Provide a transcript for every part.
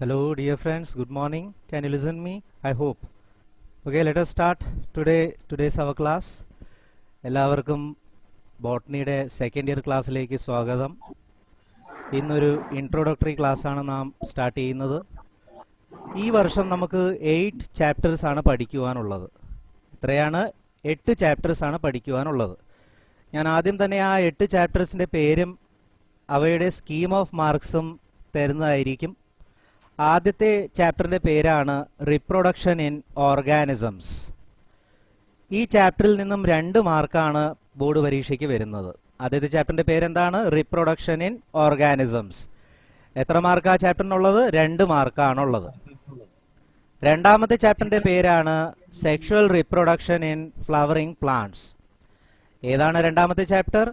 Hello, dear friends. Good morning. Can you listen me? I hope. Okay, let us start today's our class. എല്ലാവർക്കും ബോട്ടണിയുടെ second year ക്ലാസ്സിലേക്ക് സ്വാഗതം. ഇന്നൊരു introductory ക്ലാസ്സാണ് നാം start ചെയ്യുന്നത്. ഈ വർഷം നമുക്ക് 8 ചാപ്റ്റേഴ്സ് ആണ് പഠിക്കുവാനുള്ളത്. എത്രയാണ്? 8 ചാപ്റ്റേഴ്സ് ആണ് പഠിക്കുവാനുള്ളത്. ഞാൻ ആദ്യം തന്നെ ആ 8 ചാപ്റ്റേഴ്സിൻ്റെ പേരും അവയുടെ സ്കീം ഓഫ് മാർക്സും തരുന്നതായിരിക്കും. ആദ്യത്തെ ചാപ്റ്ററിൻ്റെ പേരാണ് റിപ്രൊഡക്ഷൻ ഇൻ ഓർഗാനിസംസ്. ഈ ചാപ്റ്ററിൽ നിന്നും 2 മാർക്കാണ് ബോർഡ് പരീക്ഷയ്ക്ക് വരുന്നത്. ആദ്യത്തെ ചാപ്റ്ററിൻ്റെ പേരെന്താണ്? Reproduction in organisms. എത്ര മാർക്ക് ആ ചാപ്റ്ററിനുള്ളത്? 2 മാർക്കാണുള്ളത്. രണ്ടാമത്തെ ചാപ്റ്ററിൻ്റെ പേരാണ് sexual reproduction in flowering plants. ഏതാണ് രണ്ടാമത്തെ chapter?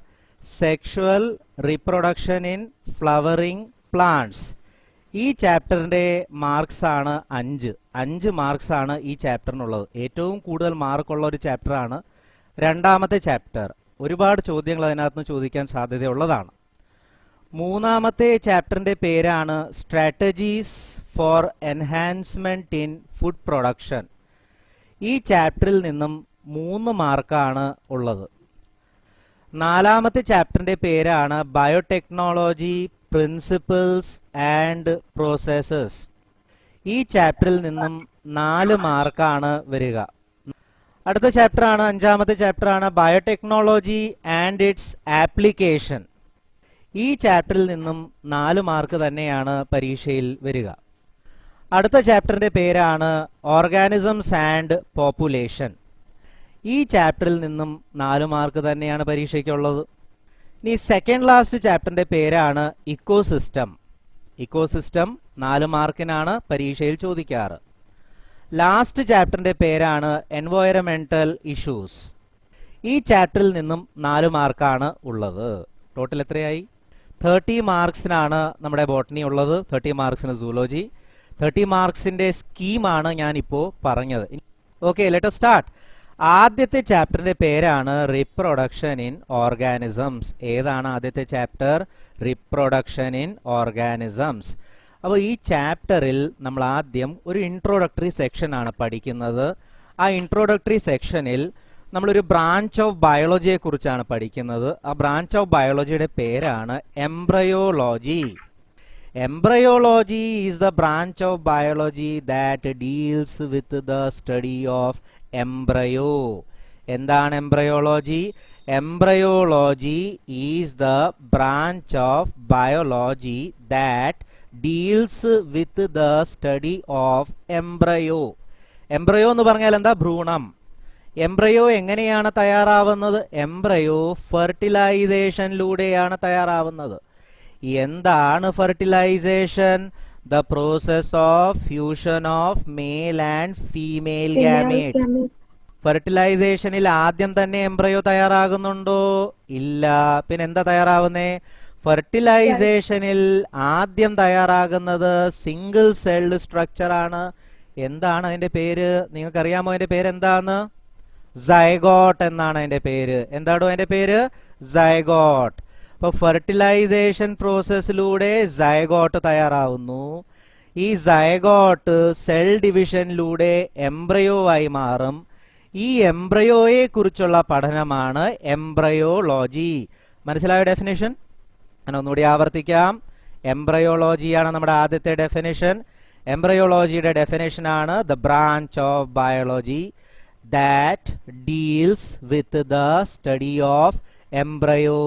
Sexual reproduction in flowering plants. ഈ ചാപ്റ്ററിൻ്റെ മാർക്സ് ആണ് 5 മാർക്സ് ആണ് ഈ ചാപ്റ്ററിനുള്ളത്. ഏറ്റവും കൂടുതൽ മാർക്കുള്ള ഒരു ചാപ്റ്ററാണ് രണ്ടാമത്തെ ചാപ്റ്റർ. ഒരുപാട് ചോദ്യങ്ങൾ അതിനകത്ത് നിന്ന് ചോദിക്കാൻ സാധ്യതയുള്ളതാണ്. മൂന്നാമത്തെ ചാപ്റ്ററിൻ്റെ പേരാണ് strategies four enhancement in food production. ഈ ചാപ്റ്ററിൽ നിന്നും 3 മാർക്കാണ് ഉള്ളത്. നാലാമത്തെ ചാപ്റ്ററിൻ്റെ പേരാണ് ബയോടെക്നോളജി പ്രിൻസിപ്പിൾസ് ആൻഡ് പ്രോസസ്സസ്. ഈ ചാപ്റ്ററിൽ നിന്നും 4 മാർക്കാണ് വരിക. അടുത്ത ചാപ്റ്ററാണ്, അഞ്ചാമത്തെ ചാപ്റ്ററാണ് ബയോടെക്നോളജി ആൻഡ് ഇറ്റ്സ് ആപ്ലിക്കേഷൻ. ഈ ചാപ്റ്ററിൽ നിന്നും 4 മാർക്ക് തന്നെയാണ് പരീക്ഷയിൽ വരിക. അടുത്ത ചാപ്റ്ററിൻ്റെ പേരാണ് ഓർഗാനിസംസ് ആൻഡ് പോപ്പുലേഷൻ. ഈ ചാപ്റ്ററിൽ നിന്നും 4 മാർക്ക് തന്നെയാണ് പരീക്ഷയ്ക്കുള്ളത്. ഇനി സെക്കൻഡ് ലാസ്റ്റ് ചാപ്റ്ററിൻ്റെ പേരാണ് ഇക്കോസിസ്റ്റം. ഇക്കോസിസ്റ്റം 4 മാർക്കിനാണ് പരീക്ഷയിൽ ചോദിക്കാറ്. ലാസ്റ്റ് ചാപ്റ്ററിൻ്റെ പേരാണ് എൻവയോൺമെന്റൽ ഇഷ്യൂസ്. ഈ ചാപ്റ്ററിൽ നിന്നും 4 മാർക്കാണ് ഉള്ളത്. ടോട്ടൽ എത്രയായി? 30 മാർക്സിനാണ് നമ്മുടെ ബോട്ടണി ഉള്ളത്. 30 മാർക്സിന് സൂലോജി. 30 മാർക്സിൻ്റെ സ്കീമാണ് ഞാനിപ്പോൾ പറഞ്ഞത്. Okay, let us start. ആദ്യത്തെ ചാപ്റ്ററിന്റെ പേരാണ് റിപ്രൊഡക്ഷൻ ഇൻ ഓർഗാനിസംസ്. ഏതാണ് ആദ്യത്തെ ചാപ്റ്റർ? Reproduction in organisms. അപ്പോൾ ഈ ചാപ്റ്ററിൽ നമ്മൾ ആദ്യം ഒരു ഇൻട്രോഡക്ടറി സെക്ഷൻ ആണ് പഠിക്കുന്നത്. ആ ഇൻട്രോഡക്ടറി സെക്ഷനിൽ നമ്മളൊരു ബ്രാഞ്ച് ഓഫ് ബയോളജിയെ കുറിച്ചാണ് പഠിക്കുന്നത്. ആ ബ്രാഞ്ച് ഓഫ് ബയോളജിയുടെ പേരാണ് embryology. Embryology is the branch of biology that deals with the study of embryo. എന്താണ് embryology? Embryology is the branch of biology that deals with the study of embryo. Embryo എന്ന് പറഞ്ഞാൽ എന്താ? ഭ്രൂണം. Embryo എങ്ങനെയാണ് തയ്യാറാവുന്നത്? Embryo ഫെർട്ടിലൈസേഷനിലൂടെയാണ് തയ്യാറാവുന്നത്. എന്താണ് fertilisation? The process of fusion of male and female gametes. ഫെർട്ടിലൈസേഷനിൽ ആദ്യം തന്നെ എംബ്രയോ തയ്യാറാകുന്നുണ്ടോ? ഇല്ല. പിന്നെ എന്താ തയ്യാറാവുന്നേ? ഫെർട്ടിലൈസേഷനിൽ ആദ്യം തയ്യാറാകുന്നത് സിംഗിൾ സെൽഡ് സ്ട്രക്ചർ ആണ്. എന്താണ് അതിന്റെ പേര്? നിങ്ങൾക്കറിയാമോ അതിന്റെ പേര് എന്താന്ന്? സൈഗോട്ട് എന്നാണ് അതിന്റെ പേര്. എന്താണോ അതിന്റെ പേര്? സൈഗോട്ട്. അപ്പോൾ ഫെർട്ടിലൈസേഷൻ പ്രോസസ്സിലൂടെ സൈഗോട്ട് തയ്യാറാവുന്നു. ഈ സൈഗോട്ട് സെൽ ഡിവിഷനിലൂടെ എംബ്രയോ ആയി മാറും. ഈ എംബ്രയോയെ കുറിച്ചുള്ള പഠനമാണ് എംബ്രയോളജി. മനസ്സിലായോ ഡെഫിനിഷൻ? ഞാൻ ഒന്നുകൂടി ആവർത്തിക്കാം. എംബ്രയോളജിയാണ് നമ്മുടെ ആദ്യത്തെ ഡെഫിനിഷൻ. എംബ്രയോളജിയുടെ ഡെഫിനിഷനാണ് the branch of biology that deals with the study of embryo.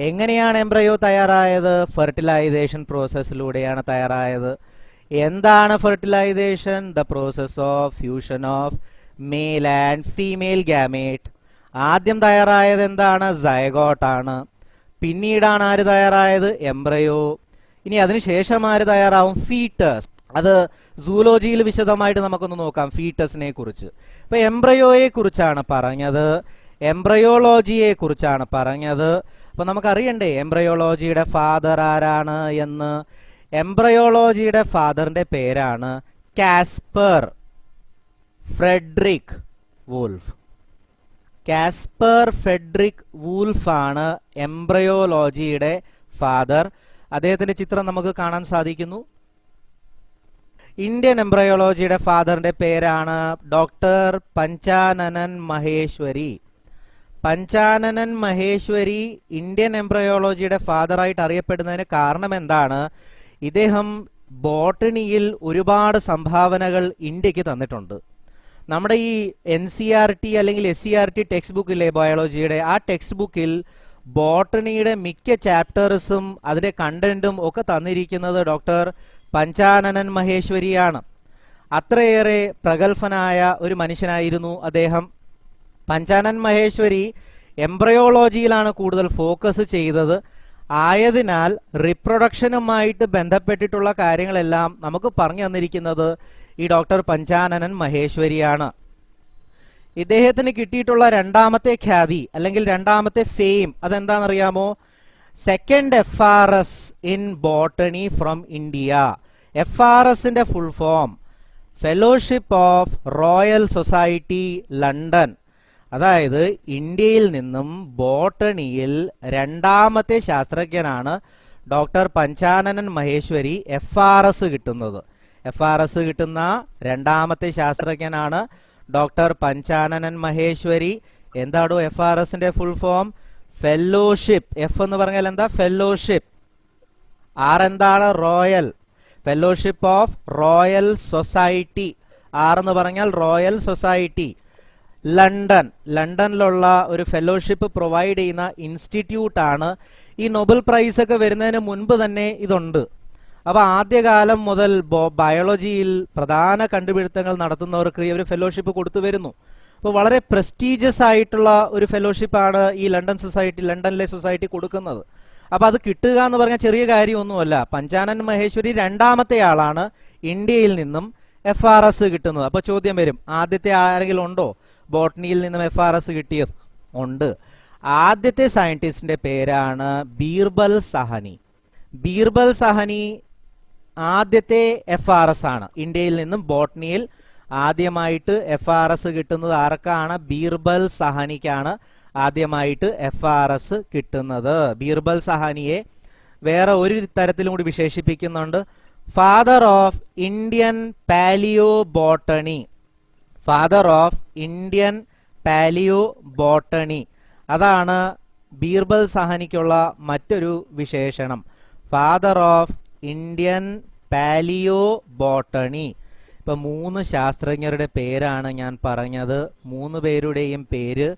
എങ്ങനെയാണ് എംബ്രയോ തയ്യാറായത്? ഫെർട്ടിലൈസേഷൻ പ്രോസസ്സിലൂടെയാണ് തയ്യാറായത്. എന്താണ് fertilisation? The process of fusion of male and female gamete. ആദ്യം തയ്യാറായത് എന്താണ്? സൈഗോട്ടാണ്. പിന്നീടാണ് ആര് തയ്യാറായത്? എംബ്രയോ. ഇനി അതിനുശേഷം ആര് തയ്യാറാവും? ഫീറ്റസ്. അത് സൂലോജിയിൽ വിശദമായിട്ട് നമുക്കൊന്ന് നോക്കാം ഫീറ്റസിനെ കുറിച്ച്. ഇപ്പൊ എംബ്രയോയെ കുറിച്ചാണ് പറഞ്ഞത്, എംബ്രയോളജിയെ കുറിച്ചാണ് പറഞ്ഞത്. അപ്പൊ നമുക്കറിയണ്ടേ എംബ്രയോളജിയുടെ ഫാദർ ആരാണ് എന്ന്? എംബ്രയോളജിയുടെ ഫാദറിന്റെ പേരാണ് Caspar Friedrich Wolff. Caspar Friedrich Wolff ആണ് എംബ്രയോളജിയുടെ ഫാദർ. അദ്ദേഹത്തിന്റെ ചിത്രം നമുക്ക് കാണാൻ സാധിക്കുന്നു. ഇന്ത്യൻ എംബ്രയോളജിയുടെ ഫാദറിന്റെ പേരാണ് ഡോക്ടർ പഞ്ചാനനൻ മഹേശ്വരി. പഞ്ചാനനൻ മഹേശ്വരി ഇന്ത്യൻ എംബ്രയോളജിയുടെ ഫാദറായിട്ട് അറിയപ്പെടുന്നതിന് കാരണം എന്താണ്? ഇദ്ദേഹം ബോട്ടണിയിൽ ഒരുപാട് സംഭാവനകൾ ഇന്ത്യക്ക് തന്നിട്ടുണ്ട്. നമ്മുടെ ഈ NCERT അല്ലെങ്കിൽ SCERT ടെക്സ്റ്റ് ബുക്കിലെ ബയോളജിയുടെ ആ ടെക്സ്റ്റ് ബുക്കിൽ ബോട്ടണിയുടെ മിക്ക ചാപ്റ്റേഴ്സും അതിന്റെ കണ്ടന്റും ഒക്കെ തന്നിരിക്കുന്നത് ഡോക്ടർ പഞ്ചാനനൻ മഹേശ്വരിയാണ്. അത്രയേറെ പ്രഗത്ഭനായ ഒരു മനുഷ്യനായിരുന്നു അദ്ദേഹം. പഞ്ചാനൻ മഹേശ്വരി എംബ്രയോളജിയിലാണ് കൂടുതൽ ഫോക്കസ് ചെയ്തത്. ആയതിനാൽ റിപ്രൊഡക്ഷനുമായിട്ട് ബന്ധപ്പെട്ടിട്ടുള്ള കാര്യങ്ങളെല്ലാം നമുക്ക് പറഞ്ഞു തന്നിരിക്കുന്നത് ഈ ഡോക്ടർ പഞ്ചാനനൻ മഹേശ്വരിയാണ്. ഇദ്ദേഹത്തിന് കിട്ടിയിട്ടുള്ള രണ്ടാമത്തെ ഖ്യാതി അല്ലെങ്കിൽ രണ്ടാമത്തെ ഫെയിം അതെന്താണെന്നറിയാമോ? Second FRS in botany from India. FRSന്റെ full form fellowship of Royal Society London. അതായത് ഇന്ത്യയിൽ നിന്നും ബോട്ടണിയിൽ രണ്ടാമത്തെ ശാസ്ത്രജ്ഞനാണ് ഡോക്ടർ പഞ്ചാനനൻ മഹേശ്വരി FRS കിട്ടുന്നത്. FRS കിട്ടുന്ന രണ്ടാമത്തെ ശാസ്ത്രജ്ഞനാണ് ഡോക്ടർ പഞ്ചാനനൻ മഹേശ്വരി. എന്താണോ FRSന്റെ ഫുൾ ഫോം? ഫെലോഷിപ്പ്. F എന്ന് പറഞ്ഞാൽ എന്താ? ഫെലോഷിപ്പ്. R എന്താണ്? Royal. Fellowship of Royal society. R എന്ന് പറഞ്ഞാൽ റോയൽ സൊസൈറ്റി. ലണ്ടൻ. ലണ്ടനിലുള്ള ഒരു ഫെലോഷിപ്പ് പ്രൊവൈഡ് ചെയ്യുന്ന ഇൻസ്റ്റിറ്റ്യൂട്ടാണ്. ഈ നൊബൽ പ്രൈസ് ഒക്കെ വരുന്നതിന് മുൻപ് തന്നെ ഇതുണ്ട്. അപ്പൊ ആദ്യകാലം മുതൽ ബയോളജിയിൽ പ്രധാന കണ്ടുപിടുത്തങ്ങൾ നടത്തുന്നവർക്ക് ഈ ഒരു ഫെലോഷിപ്പ് കൊടുത്തു വരുന്നു. അപ്പോൾ വളരെ പ്രസ്റ്റീജിയസ് ആയിട്ടുള്ള ഒരു ഫെലോഷിപ്പാണ് ഈ ലണ്ടനിലെ സൊസൈറ്റി കൊടുക്കുന്നത്. അപ്പൊ അത് കിട്ടുക എന്ന് പറഞ്ഞാൽ ചെറിയ കാര്യമൊന്നുമല്ല. പഞ്ചാനൻ മഹേശ്വരി രണ്ടാമത്തെ ആളാണ് ഇന്ത്യയിൽ നിന്നും FRS കിട്ടുന്നത്. അപ്പൊ ചോദ്യം വരും, ആദ്യത്തെ ആരെങ്കിലും ഉണ്ടോ ബോട്ടണിയിൽ നിന്നും FRS കിട്ടിയത്? ഉണ്ട്. ആദ്യത്തെ സയന്റിസ്റ്റിന്റെ പേരാണ് ബീർബൽ സഹനി. ബീർബൽ സഹനി ആദ്യത്തെ FRS ആണ്. ഇന്ത്യയിൽ നിന്നും ബോട്ടണിയിൽ ആദ്യമായിട്ട് FRS കിട്ടുന്നത് ആർക്കാണ്? ബീർബൽ സഹനിക്കാണ് ആദ്യമായിട്ട് FRS കിട്ടുന്നത്. ബീർബൽ സഹാനിയെ വേറെ ഒരു തരത്തിലും കൂടി വിശേഷിപ്പിക്കുന്നുണ്ട്, father of Indian palaeobotany. Father of Indian palaeobotany, അതാണ് ബീർബൽ സഹാനിക്കുള്ള മറ്റൊരു വിശേഷണം. Father of Indian palaeobotany. ഇപ്പൊ 3 ശാസ്ത്രജ്ഞരുടെ പേരാണ് ഞാൻ പറഞ്ഞത്. 3 പേരുടെയും പേര്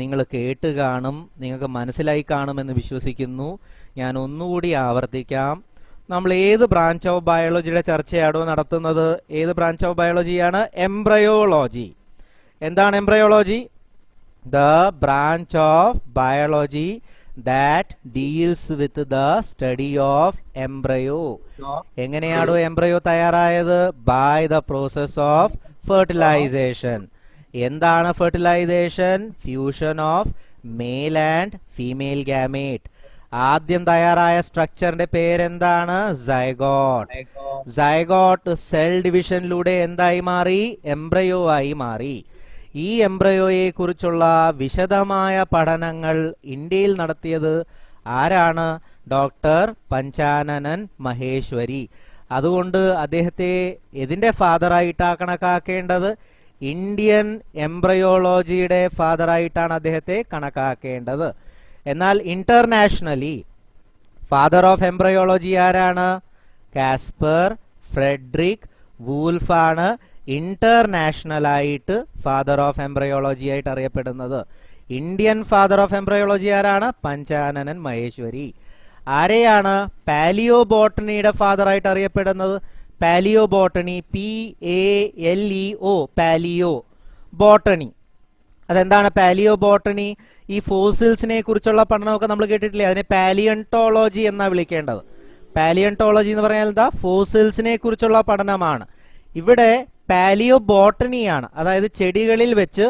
നിങ്ങൾ കേട്ട് കാണും, നിങ്ങൾക്ക് മനസ്സിലായി കാണുമെന്ന് വിശ്വസിക്കുന്നു. ഞാൻ ഒന്നുകൂടി ആവർത്തിക്കാം. നമ്മൾ ഏത് ബ്രാഞ്ച് ഓഫ് ബയോളജിയുടെ ചർച്ചയാണോ നടത്തുന്നത്? ഏത് ബ്രാഞ്ച് ഓഫ് ബയോളജിയാണ്? എംബ്രയോളജി. എന്താണ് embryology? The branch of biology that deals with the study of embryo. എങ്ങനെയാണോ എംബ്രയോ തയ്യാറായത്? By the process of fertilisation. എന്താണ് fertilisation? Fusion of male and female gamete. ആദ്യം തയ്യാറായ സ്ട്രക്ചറിന്റെ പേരെന്താണ്? സൈഗോട്ട്. സൈഗോട്ട് സെൽ ഡിവിഷനിലൂടെ എന്തായി മാറി? എംബ്രയോ ആയി മാറി. ഈ എംബ്രയോയെ കുറിച്ചുള്ള വിശദമായ പഠനങ്ങൾ ഇന്ത്യയിൽ നടത്തിയത് ആരാണ്? ഡോക്ടർ പഞ്ചാനനൻ മഹേശ്വരി. അതുകൊണ്ട് അദ്ദേഹത്തെ ഇതിന്റെ ഫാദറായിട്ടാണ് കണക്കാക്കേണ്ടത്. ഇന്ത്യൻ എംബ്രയോളജിയുടെ ഫാദറായിട്ടാണ് അദ്ദേഹത്തെ കണക്കാക്കേണ്ടത്. എന്നാൽ ഇന്റർനാഷണലി ഫാദർ ഓഫ് എംബ്രയോളജി ആരാണ്? കാസ്പർ ഫ്രെഡറിക് വൂൾഫാണ് ഇന്റർനാഷണൽ ആയിട്ട് ഫാദർ ഓഫ് എംബ്രയോളജി ആയിട്ട് അറിയപ്പെടുന്നത്. ഇന്ത്യൻ ഫാദർ ഓഫ് എംബ്രയോളജി ആരാണ്? പഞ്ചാനനൻ മഹേശ്വരി. ആരെയാണ് പാലിയോ ബോട്ടണിയുടെ ഫാദർ ആയിട്ട് അറിയപ്പെടുന്നത്? Paleo botany, PALEO, paleo botany. അതെന്താണ് പാലിയോ ബോട്ടണി? ഈ ഫോസിൽസിനെ കുറിച്ചുള്ള പഠനമൊക്കെ നമ്മൾ കേട്ടിട്ടില്ലേ? അതിനെ പാലിയന്റോളജി എന്നാ വിളിക്കേണ്ടത്. പാലിയന്റോളജി എന്ന് പറഞ്ഞാൽ എന്താ? ഫോസിൽസിനെ കുറിച്ചുള്ള പഠനമാണ്. ഇവിടെ പാലിയോ ബോട്ടണിയാണ്, അതായത് ചെടികളിൽ വെച്ച്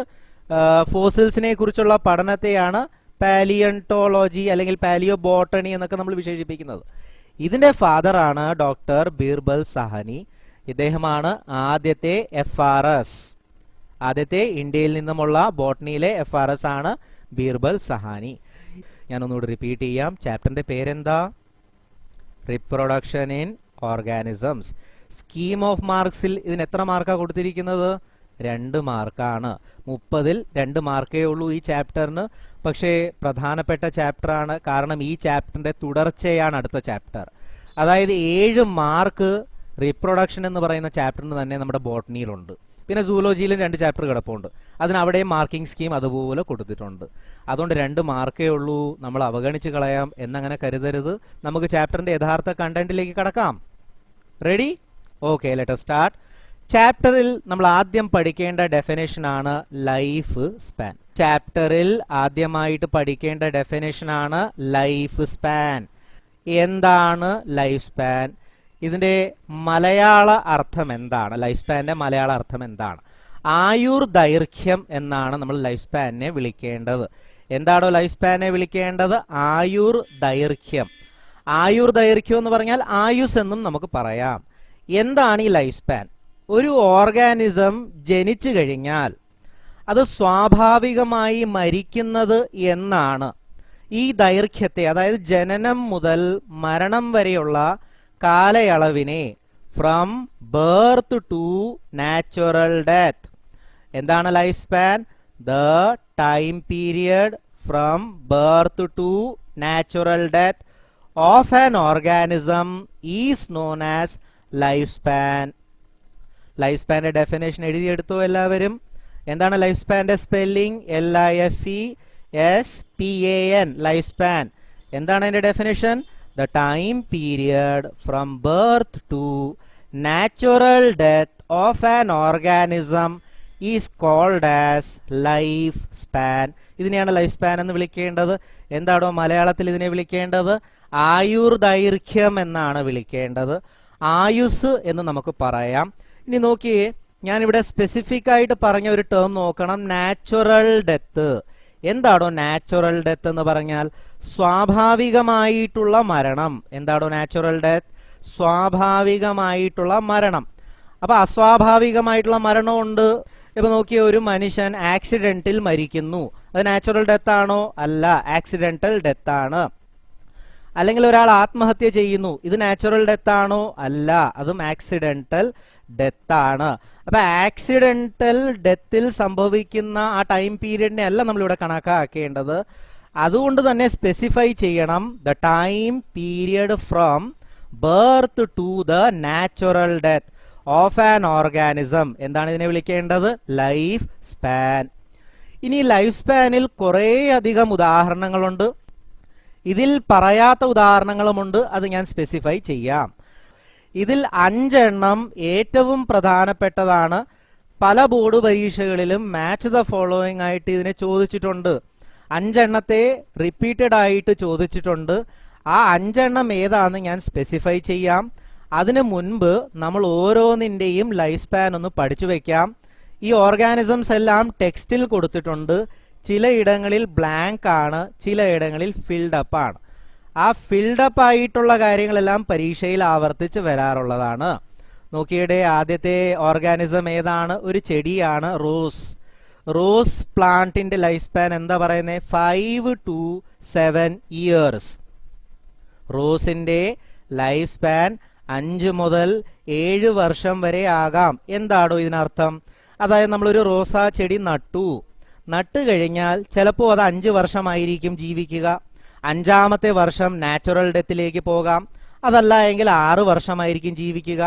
ഫോസിൽസിനെ കുറിച്ചുള്ള പഠനത്തെയാണ് പാലിയന്റോളജി അല്ലെങ്കിൽ പാലിയോ ബോട്ടണി എന്നൊക്കെ നമ്മൾ വിശേഷിപ്പിക്കുന്നത്. ഇതിന്റെ ഫാദറാണ് ഡോക്ടർ ബീർബൽ സഹാനി. ഇദ്ദേഹമാണ് ആദ്യത്തെ FRS. ആദ്യത്തെ ഇന്ത്യയിൽ നിന്നുമുള്ള ബോട്ടണിയിലെ FRS ആണ് ബീർബൽ സഹാനി. ഞാനൊന്നുകൂടി റിപ്പീറ്റ് ചെയ്യാം. ചാപ്റ്ററിന്റെ പേരെന്താ? Reproduction in organisms. Scheme of മാർക്സിൽ ഇതിന് എത്ര മാർക്കാണ് കൊടുത്തിരിക്കുന്നത്? 2 മാർക്കാണ്. 30-ൽ 2 മാർക്കേ ഉള്ളൂ ഈ ചാപ്റ്ററിന്. പക്ഷേ പ്രധാനപ്പെട്ട ചാപ്റ്ററാണ്, കാരണം ഈ ചാപ്റ്ററിന്റെ തുടർച്ചയാണ് അടുത്ത ചാപ്റ്റർ. അതായത് 7 മാർക്ക് റീപ്രൊഡക്ഷൻ എന്ന് പറയുന്ന ചാപ്റ്ററിന് തന്നെ നമ്മുടെ ബോട്ടണിയിലുണ്ട്. പിന്നെ സൂലോജിയിലും 2 ചാപ്റ്റർ കിടപ്പുണ്ട്. അതിനവിടെയും മാർക്കിംഗ് സ്കീം അതുപോലെ കൊടുത്തിട്ടുണ്ട്. അതുകൊണ്ട് 2 മാർക്കേ ഉള്ളൂ, നമ്മൾ അവഗണിച്ച് കളയാം എന്നങ്ങനെ കരുതരുത്. നമുക്ക് ചാപ്റ്ററിന്റെ യഥാർത്ഥ കണ്ടന്റിലേക്ക് കടക്കാം. Ready? Okay, let us start. ചാപ്റ്ററിൽ നമ്മൾ ആദ്യം പഠിക്കേണ്ട ഡെഫിനേഷൻ ആണ് ലൈഫ് സ്പാൻ. ചാപ്റ്ററിൽ ആദ്യമായിട്ട് പഠിക്കേണ്ട ഡെഫിനേഷൻ ആണ് ലൈഫ് സ്പാൻ. എന്താണ് ലൈഫ് സ്പാൻ? ഇതിന്റെ മലയാള അർത്ഥം എന്താണ്? ലൈഫ് സ്പാന്റെ മലയാള അർത്ഥം എന്താണ്? ആയുർ ദൈർഘ്യം എന്നാണ് നമ്മൾ ലൈഫ് സ്പാനെ വിളിക്കേണ്ടത്. എന്താണോ ലൈഫ് സ്പാനെ വിളിക്കേണ്ടത്? ആയുർ ദൈർഘ്യം. ആയുർ ദൈർഘ്യം എന്ന് പറഞ്ഞാൽ ആയുസ് എന്നും നമുക്ക് പറയാം. എന്താണ് ഈ ലൈഫ് സ്പാൻ? ഒരു ഓർഗാനിസം ജനിച്ചു കഴിഞ്ഞാൽ അത് സ്വാഭാവികമായി മരിക്കുന്നത് എന്നാണ് ഈ ദൈർഘ്യത്തെ, അതായത് ജനനം മുതൽ മരണം വരെയുള്ള കാലയളവിനെ from birth to natural death. എന്താണ് life span? The time period from birth to natural death of an organism is known as life span. Life സ്പാന്റെ ഡെഫിനേഷൻ എഴുതിയെടുത്തോ എല്ലാവരും? എന്താണ് ലൈഫ് സ്പാന്റെ സ്പെല്ലിംഗ്? LIFESPAN, life span. എന്താണ് അതിന്റെ definition? The time period from birth to natural death of an organism is called as life span. ഇതിനെയാണ് life span എന്ന് വിളിക്കേണ്ടത്. എന്താണോ മലയാളത്തിൽ ഇതിനെ വിളിക്കേണ്ടത്? ആയുർ ദൈർഘ്യം എന്നാണ് വിളിക്കേണ്ടത്. ആയുസ് എന്ന് നമുക്ക് പറയാം. ഇനി നോക്കിയേ, ഞാനിവിടെ സ്പെസിഫിക് ആയിട്ട് പറഞ്ഞ ഒരു ടേം നോക്കണം, നാച്ചുറൽ ഡെത്ത്. എന്താണോ നാച്ചുറൽ ഡെത്ത് എന്ന് പറഞ്ഞാൽ? സ്വാഭാവികമായിട്ടുള്ള മരണം. എന്താണോ നാച്ചുറൽ ഡെത്ത്? സ്വാഭാവികമായിട്ടുള്ള മരണം. അപ്പൊ അസ്വാഭാവികമായിട്ടുള്ള മരണമുണ്ട്. ഇപ്പൊ നോക്കിയ ഒരു മനുഷ്യൻ ആക്സിഡന്റിൽ മരിക്കുന്നു, അത് നാച്ചുറൽ ഡെത്ത് ആണോ? അല്ല, ആക്സിഡന്റൽ ഡെത്ത് ആണ്. അല്ലെങ്കിൽ ഒരാൾ ആത്മഹത്യ ചെയ്യുന്നു, ഇത് നാച്ചുറൽ ഡെത്ത് ആണോ? അല്ല, അതും ആക്സിഡന്റൽ ഡെത്ത് ആണ്. അപ്പൊ ആക്സിഡന്റൽ ഡെത്തിൽ സംഭവിക്കുന്ന ആ ടൈം പീരീഡിനെ അല്ല നമ്മളിവിടെ കണക്കാക്കേണ്ടത്. അതുകൊണ്ട് തന്നെ സ്പെസിഫൈ ചെയ്യണം the time period from birth to the natural death of an organism. എന്താണ് ഇതിനെ വിളിക്കേണ്ടത്? Life span. ഇനി ലൈഫ് സ്പാനിൽ കുറേ അധികം ഉദാഹരണങ്ങളുണ്ട്. ഇതിൽ പറയാത്ത ഉദാഹരണങ്ങളുമുണ്ട്, അത് ഞാൻ സ്പെസിഫൈ ചെയ്യാം. ഇതിൽ 5 എണ്ണം ഏറ്റവും പ്രധാനപ്പെട്ടതാണ്. പല ബോർഡ് പരീക്ഷകളിലും മാച്ച് ദ ഫോളോയിങ് ആയിട്ട് ഇതിനെ ചോദിച്ചിട്ടുണ്ട്. 5 എണ്ണത്തെ റിപ്പീറ്റഡ് ആയിട്ട് ചോദിച്ചിട്ടുണ്ട്. ആ 5 എണ്ണം ഏതാന്ന് ഞാൻ സ്പെസിഫൈ ചെയ്യാം. അതിനു മുൻപ് നമ്മൾ ഓരോന്നിൻ്റെയും ലൈഫ് സ്പാൻ ഒന്ന് പഠിച്ചു വെക്കാം. ഈ ഓർഗാനിസംസ് എല്ലാം ടെക്സ്റ്റിൽ കൊടുത്തിട്ടുണ്ട്. ചിലയിടങ്ങളിൽ ബ്ലാങ്ക് ആണ്, ചിലയിടങ്ങളിൽ ഫിൽഡ് അപ്പ് ആണ്. ആ ഫിൽഡ് അപ്പ് ആയിട്ടുള്ള കാര്യങ്ങളെല്ലാം പരീക്ഷയിൽ ആവർത്തിച്ച് വരാറുള്ളതാണ്. നോക്കിയുടെ ആദ്യത്തെ ഓർഗാനിസം ഏതാണ്? ഒരു ചെടിയാണ്, റോസ്. റോസ് പ്ലാന്റിന്റെ ലൈഫ് സ്പാൻ എന്താ പറയുന്നത്? 5 to 7 years. റോസിന്റെ ലൈഫ് സ്പാൻ 5 മുതൽ 7 വർഷം വരെ ആകാം. എന്താണോ ഇതിനർത്ഥം? അതായത് നമ്മളൊരു റോസാ ചെടി നട്ടു കഴിഞ്ഞാൽ ചിലപ്പോൾ അത് 5 വർഷമായിരിക്കും ജീവിക്കുക. 5ാമത്തെ വർഷം നാച്ചുറൽ ഡെത്തിലേക്ക് പോകാം. അതല്ല എങ്കിൽ 6 വർഷമായിരിക്കും ജീവിക്കുക.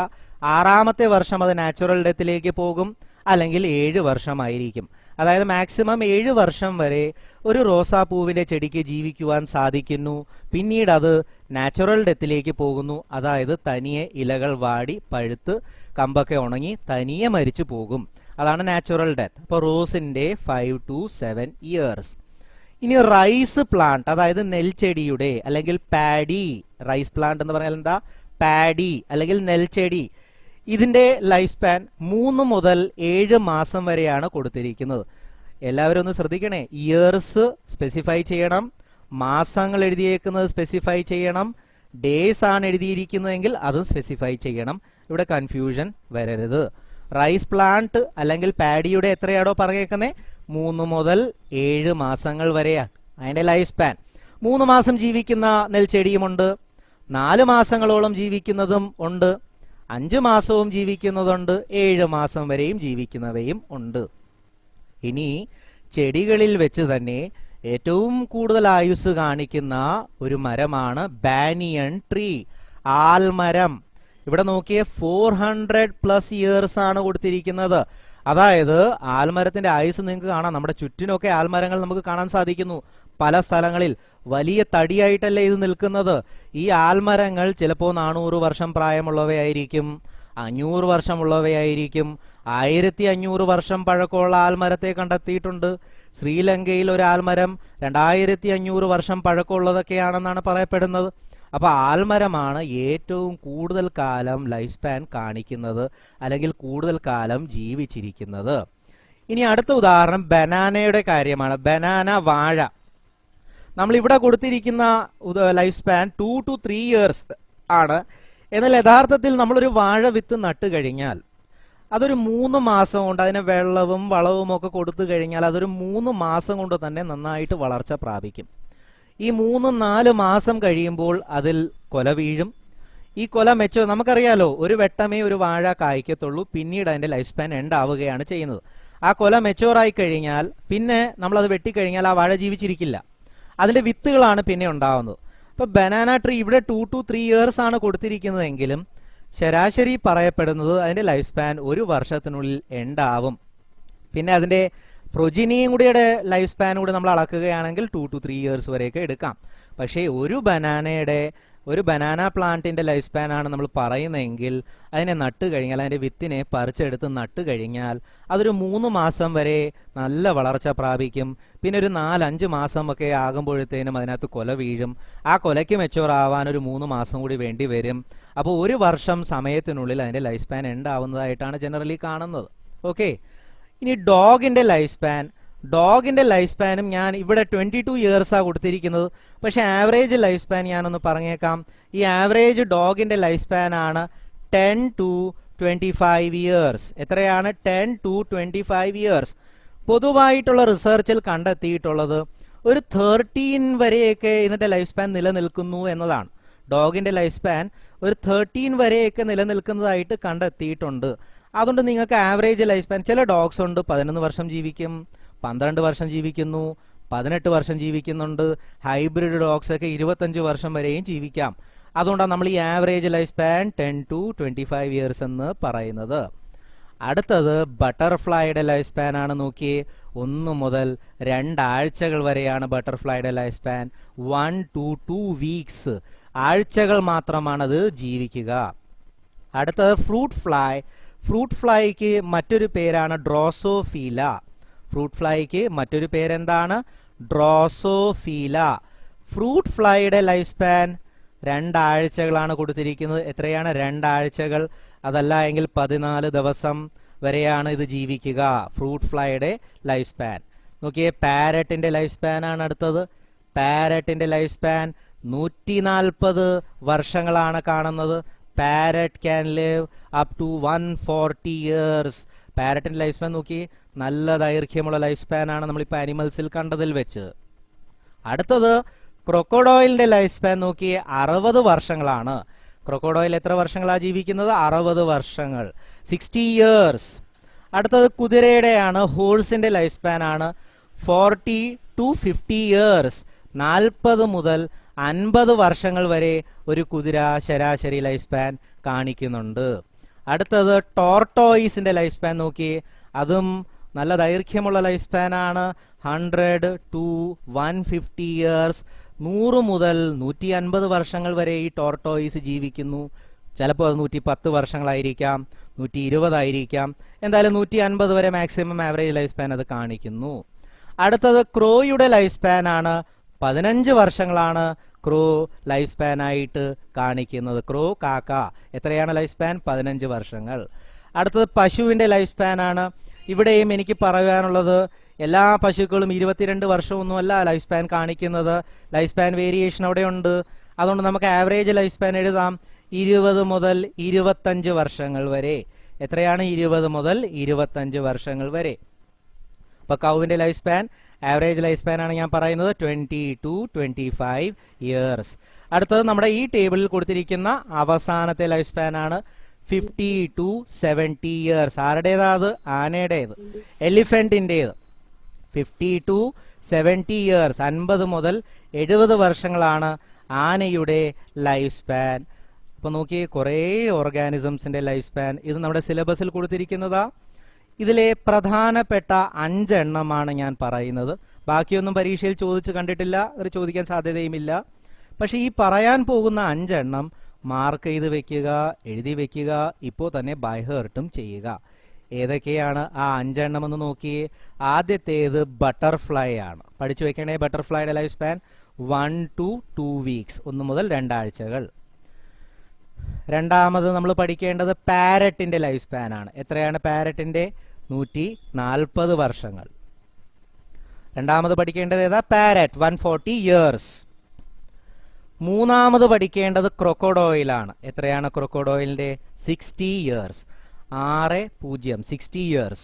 6ാമത്തെ വർഷം അത് നാച്ചുറൽ ഡെത്തിലേക്ക് പോകും, അല്ലെങ്കിൽ 7 വർഷമായിരിക്കും. അതായത് മാക്സിമം 7 വർഷം വരെ ഒരു റോസാപ്പൂവിന്റെ ചെടിക്ക് ജീവിക്കുവാൻ സാധിക്കുന്നു. പിന്നീട് അത് നാച്ചുറൽ ഡെത്തിലേക്ക് പോകുന്നു. അതായത് തനിയെ ഇലകൾ വാടി പഴുത്ത് കമ്പൊക്കെ ഉണങ്ങി തനിയെ മരിച്ചു പോകും. അതാണ് നാച്ചുറൽ ഡെത്ത്. അപ്പോൾ റോസിന്റെ 5 to 7 years. ഇനി റൈസ് പ്ലാന്റ്, അതായത് നെൽച്ചെടിയുടെ അല്ലെങ്കിൽ പാഡി. റൈസ് പ്ലാന്റ് എന്ന് പറഞ്ഞാൽ എന്താ? പാഡി അല്ലെങ്കിൽ നെൽച്ചെടി. ഇതിന്റെ ലൈഫ് സ്പാൻ 3 മുതൽ 7 മാസം വരെയാണ് കൊടുത്തിരിക്കുന്നത്. എല്ലാവരും ഒന്ന് ശ്രദ്ധിക്കണേ, ഇയേഴ്സ് സ്പെസിഫൈ ചെയ്യണം, മാസങ്ങൾ എഴുതിയേക്കുന്നത് സ്പെസിഫൈ ചെയ്യണം, ഡേയ്സ് ആണ് എഴുതിയിരിക്കുന്നതെങ്കിൽ അതും സ്പെസിഫൈ ചെയ്യണം. ഇവിടെ കൺഫ്യൂഷൻ വരരുത്. റൈസ് പ്ലാന്റ് അല്ലെങ്കിൽ പാഡിയുടെ എത്രയാണോ പറഞ്ഞേക്കുന്നത്? 3 മുതൽ 7 മാസങ്ങൾ വരെയാണ് അതിന്റെ ലൈഫ് സ്പാൻ. 3 മാസം ജീവിക്കുന്ന നെൽച്ചെടിയുമുണ്ട്, 4 മാസങ്ങളോളം ജീവിക്കുന്നതും ഉണ്ട്, 5 മാസവും ജീവിക്കുന്നതുണ്ട്, 7 മാസം വരെയും ജീവിക്കുന്നവയും ഉണ്ട്. ഇനി ചെടികളിൽ വെച്ച് തന്നെ ഏറ്റവും കൂടുതൽ ആയുസ് കാണിക്കുന്ന ഒരു മരമാണ് ബാനിയൻ ട്രീ, ആൽമരം. ഇവിടെ നോക്കിയേ 400+ ഇയേഴ്സ് ആണ് കൊടുത്തിരിക്കുന്നത്. അതായത് ആൽമരത്തിന്റെ ആയുസ് നിങ്ങൾക്ക് കാണാം. നമ്മുടെ ചുറ്റിനൊക്കെ ആൽമരങ്ങൾ നമുക്ക് കാണാൻ സാധിക്കുന്നു. പല സ്ഥലങ്ങളിൽ വലിയ തടിയായിട്ടല്ലേ ഇത് നിൽക്കുന്നത്. ഈ ആൽമരങ്ങൾ ചിലപ്പോൾ 400 വർഷം പ്രായമുള്ളവയായിരിക്കും, 500 വർഷമുള്ളവയായിരിക്കും. 1500 വർഷം പഴക്കമുള്ള ആൽമരത്തെ കണ്ടെത്തിയിട്ടുണ്ട്. ശ്രീലങ്കയിൽ ഒരു ആൽമരം 2500 വർഷം പഴക്കമുള്ളതൊക്കെയാണെന്നാണ് പറയപ്പെടുന്നത്. അപ്പോൾ ആൽമരമാണ് ഏറ്റവും കൂടുതൽ കാലം ലൈഫ് സ്പാൻ കാണിക്കുന്നത്, അല്ലെങ്കിൽ കൂടുതൽ കാലം ജീവിച്ചിരിക്കുന്നത്. ഇനി അടുത്ത ഉദാഹരണം ബനാനയുടെ കാര്യമാണ്. ബനാന, വാഴ. നമ്മളിവിടെ കൊടുത്തിരിക്കുന്ന ലൈഫ് സ്പാൻ 2 to 3 ഇയേഴ്സ് ആണ്. എന്നാൽ യഥാർത്ഥത്തിൽ നമ്മളൊരു വാഴ വിത്ത് നട്ട് കഴിഞ്ഞാൽ അതൊരു 3 മാസം കൊണ്ട്, അതിന് വെള്ളവും വളവും ഒക്കെ കൊടുത്തു കഴിഞ്ഞാൽ അതൊരു 3 മാസം കൊണ്ട് തന്നെ നന്നായിട്ട് വളർച്ച പ്രാപിക്കും. ഈ 3-4 മാസം കഴിയുമ്പോൾ അതിൽ കൊല വീഴും. ഈ കൊല നമുക്കറിയാലോ, ഒരു വെട്ടമേ ഒരു വാഴ കായ്ക്കത്തുള്ളൂ. പിന്നീട് അതിന്റെ ലൈഫ് സ്പാൻ എൻഡ് ആവുകയാണ് ചെയ്യുന്നത്. ആ കൊല മെച്ചോറായി കഴിഞ്ഞാൽ പിന്നെ നമ്മളത് വെട്ടിക്കഴിഞ്ഞാൽ ആ വാഴ ജീവിച്ചിരിക്കില്ല. അതിന്റെ വിത്തുകളാണ് പിന്നെ ഉണ്ടാവുന്നത്. അപ്പൊ ബനാന ട്രീ ഇവിടെ 2 to 3 ഇയേഴ്സ് ആണ് കൊടുത്തിരിക്കുന്നതെങ്കിലും ശരാശരി പറയപ്പെടുന്നത് അതിന്റെ ലൈഫ് സ്പാൻ 1 വർഷത്തിനുള്ളിൽ എൻഡ് ആവും. പിന്നെ അതിന്റെ പ്രൊജിനിയും കൂടിയുടെ ലൈഫ് സ്പാൻ കൂടി നമ്മൾ അളക്കുകയാണെങ്കിൽ 2 to 3 ഇയേഴ്സ് വരെയൊക്കെ എടുക്കാം. പക്ഷേ ഒരു ബനാന പ്ലാന്റിന്റെ ലൈഫ് സ്പാൻ ആണ് നമ്മൾ പറയുന്നതെങ്കിൽ അതിനെ നട്ട് കഴിഞ്ഞാൽ, അതിന്റെ വിത്തിനെ പറിച്ചെടുത്ത് നട്ട് കഴിഞ്ഞാൽ അതൊരു 3 മാസം വരെ നല്ല വളർച്ച പ്രാപിക്കും. പിന്നെ ഒരു 4-5 മാസം ഒക്കെ ആകുമ്പോഴത്തേനും അതിനകത്ത് കൊല വീഴും. ആ കൊലയ്ക്ക് മെച്ചോർ ആവാൻ ഒരു 3 മാസം കൂടി വേണ്ടി വരും. അപ്പോൾ 1 വർഷം സമയത്തിനുള്ളിൽ അതിന്റെ ലൈഫ് സ്പാൻ എൻഡ് ആവുന്നതായിട്ടാണ് ജനറലി കാണുന്നത്. ഓക്കെ. ഇനി ഡോഗിന്റെ ലൈഫ് സ്പാനും ഞാൻ ഇവിടെ 22 ഇയേഴ്സാണ് കൊടുത്തിരിക്കുന്നത്. പക്ഷെ ആവറേജ് ലൈഫ് സ്പാൻ ഞാനൊന്ന് പറഞ്ഞേക്കാം. ഈ ആവറേജ് ഡോഗിന്റെ ലൈഫ് സ്പാൻ ആണ് 10 to 25 ഇയേഴ്സ്. എത്രയാണ്? 10 to 25 ഇയേഴ്സ്. പൊതുവായിട്ടുള്ള റിസർച്ചിൽ കണ്ടെത്തിയിട്ടുള്ളത് ഒരു 13 വരെയൊക്കെ ഇതിന്റെ ലൈഫ് സ്പാൻ നിലനിൽക്കുന്നു എന്നതാണ്. ഡോഗിന്റെ ലൈഫ് സ്പാൻ ഒരു 13 വരെയൊക്കെ നിലനിൽക്കുന്നതായിട്ട് കണ്ടെത്തിയിട്ടുണ്ട്. അതുകൊണ്ട് നിങ്ങൾക്ക് ആവറേജ് ലൈഫ് സ്പാൻ, ചില ഡോഗ്സ് ഉണ്ട് 11 വർഷം ജീവിക്കും, 12 വർഷം ജീവിക്കുന്നു, 18 വർഷം ജീവിക്കുന്നുണ്ട്. ഹൈബ്രിഡ് ഡോഗ്സ് ഒക്കെ 25 വർഷം വരെയും ജീവിക്കാം. അതുകൊണ്ടാണ് നമ്മൾ ഈ average life span 10 to 25 years എന്ന് പറയുന്നത്. അടുത്തത് ബട്ടർഫ്ലൈയുടെ ലൈഫ് സ്പാൻ ആണ്. നോക്കിയേ, 1 മുതൽ 2 ആഴ്ചകൾ വരെയാണ് ബട്ടർഫ്ലൈയുടെ ലൈഫ് സ്പാൻ. 1 to 2 വീക്സ്, ആഴ്ചകൾ മാത്രമാണ് അത് ജീവിക്കുക. അടുത്തത് ഫ്രൂട്ട് ഫ്ലൈക്ക് മറ്റൊരു പേരാണ് ഡ്രോസോഫീല. ഫ്രൂട്ട് ഫ്ലൈക്ക് മറ്റൊരു പേരെന്താണ്? ഡ്രോസോഫീല. ഫ്രൂട്ട് ഫ്ലൈയുടെ ലൈഫ് സ്പാൻ 2 ആഴ്ചകളാണ് കൊടുത്തിരിക്കുന്നത്. എത്രയാണ്? 2 ആഴ്ചകൾ. അതല്ല എങ്കിൽ 14 ദിവസം വരെയാണ് ഇത് ജീവിക്കുക. ഫ്രൂട്ട് ഫ്ലൈയുടെ ലൈഫ് സ്പാൻ. നോക്കിയേ, പാരറ്റിന്റെ ലൈഫ് സ്പാൻ ആണ് അടുത്തത്. പാരറ്റിന്റെ ലൈഫ് സ്പാൻ 140 വർഷങ്ങളാണ് കാണുന്നത്. Parrot can live up to 140 years. പാരറ്റിന്റെ ലൈഫ് സ്പാൻ നോക്കി, നല്ല ദൈർഘ്യമുള്ള ലൈഫ് സ്പാൻ ആണ് നമ്മളിപ്പോൾ ആനിമൽസിൽ കണ്ടതിൽ വെച്ച്. അടുത്തത് ക്രൊക്കോഡോയിലിന്റെ ലൈഫ് സ്പാൻ നോക്കി, 60 വർഷങ്ങളാണ്. ക്രൊക്കോഡോയിൽ എത്ര വർഷങ്ങളാണ് ജീവിക്കുന്നത്? 60 വർഷങ്ങൾ, 60 ഇയേഴ്സ്. അടുത്തത് കുതിരയുടെയാണ്. ഹോഴ്സിന്റെ ലൈഫ് സ്പാൻ ആണ് 40 to 50 ഇയേഴ്സ്. 40 മുതൽ 50 വർഷങ്ങൾ വരെ ഒരു കുതിര ശരാശരി ലൈഫ് സ്പാൻ കാണിക്കുന്നുണ്ട്. അടുത്തത് ടോർട്ടോയിസിന്റെ ലൈഫ് സ്പാൻ നോക്കി, അതും നല്ല ദൈർഘ്യമുള്ള ലൈഫ് സ്പാൻ ആണ്. 100 to 150 ഇയേഴ്സ്. 100 മുതൽ 150 വർഷങ്ങൾ വരെ ഈ ടോർട്ടോയിസ് ജീവിക്കുന്നു. ചിലപ്പോൾ അത് 110 വർഷങ്ങളായിരിക്കാം, 120 ആയിരിക്കാം. എന്തായാലും 150 വരെ മാക്സിമം ആവറേജ് ലൈഫ് സ്പാൻ അത് കാണിക്കുന്നു. അടുത്തത് ക്രോയുടെ ലൈഫ് സ്പാൻ ആണ്. 15 വർഷങ്ങളാണ് ക്രോ ലൈഫ് സ്പാൻ ആയിട്ട് കാണിക്കുന്നത്. ക്രോ, കാക്ക. എത്രയാണ് ലൈഫ് സ്പാൻ? 15 വർഷങ്ങൾ. അടുത്തത് പശുവിന്റെ ലൈഫ് സ്പാൻ ആണ്. ഇവിടെയും എനിക്ക് പറയാനുള്ളത്, എല്ലാ പശുക്കളും 22 വർഷമൊന്നുമല്ല ലൈഫ് സ്പാൻ കാണിക്കുന്നത്. ലൈഫ് സ്പാൻ വേരിയേഷൻ അവിടെ ഉണ്ട്. അതുകൊണ്ട് നമുക്ക് ആവറേജ് ലൈഫ് സ്പാൻ എഴുതാം 20 മുതൽ 25 വർഷങ്ങൾ വരെ. എത്രയാണ്? 20 മുതൽ 25 വർഷങ്ങൾ വരെ. അപ്പൊ കൗവിന്റെ life span, average life span ആണ് ഞാൻ പറയുന്നത് 20 to 25 ഇയേഴ്സ്. അടുത്തത് നമ്മുടെ ഈ ടേബിളിൽ കൊടുത്തിരിക്കുന്ന അവസാനത്തെ ലൈഫ് സ്പാൻ ആണ് 50 to 70 years. ആരുടേതാ അത്? ആനയുടേത്, എലിഫന്റിൻ്റെത്. 50 to 70 years, 50 മുതൽ 70 വർഷങ്ങളാണ് ആനയുടെ ലൈഫ് സ്പാൻ. അപ്പോൾ നോക്കി, കുറേ ഓർഗാനിസംസിൻ്റെ ലൈഫ് സ്പാൻ ഇത് നമ്മുടെ സിലബസിൽ കൊടുത്തിരിക്കുന്നതാ. ഇതിലെ പ്രധാനപ്പെട്ട 5 എണ്ണമാണ് ഞാൻ പറയുന്നത്. ബാക്കിയൊന്നും പരീക്ഷയിൽ ചോദിച്ച് കണ്ടിട്ടില്ല, ഒരു ചോദിക്കാൻ സാധ്യതയുമില്ല. പക്ഷേ ഈ പറയാൻ പോകുന്ന 5 എണ്ണം മാർക്ക് ചെയ്ത് വെക്കുക, എഴുതി വെക്കുക, ഇപ്പോൾ തന്നെ ബൈ ഹേർട്ടും ചെയ്യുക. ഏതൊക്കെയാണ് ആ 5 എണ്ണം എന്ന് നോക്കിയേ. ആദ്യത്തേത് ബട്ടർഫ്ലൈ ആണ്. പഠിച്ചു വെക്കണേ. ബട്ടർഫ്ലൈയുടെ ലൈഫ് സ്പാൻ 1 to 2 weeks, 1 മുതൽ 2 ആഴ്ചകൾ. രണ്ടാമത് നമ്മൾ പഠിക്കേണ്ടത് പാരറ്റിന്റെ ലൈഫ് സ്പാൻ ആണ്. എത്രയാണ് പാരറ്റിന്റെ? 140 വർഷങ്ങൾ. രണ്ടാമത് പഠിക്കേണ്ടത് ഏതാ? Parrot, 140 years. മൂന്നാമത് പഠിക്കേണ്ടത് ക്രൊക്കോഡോയിലാണ്. എത്രയാണ് ക്രൊക്കോഡോയിലിന്റെ? 60 years. 60 years.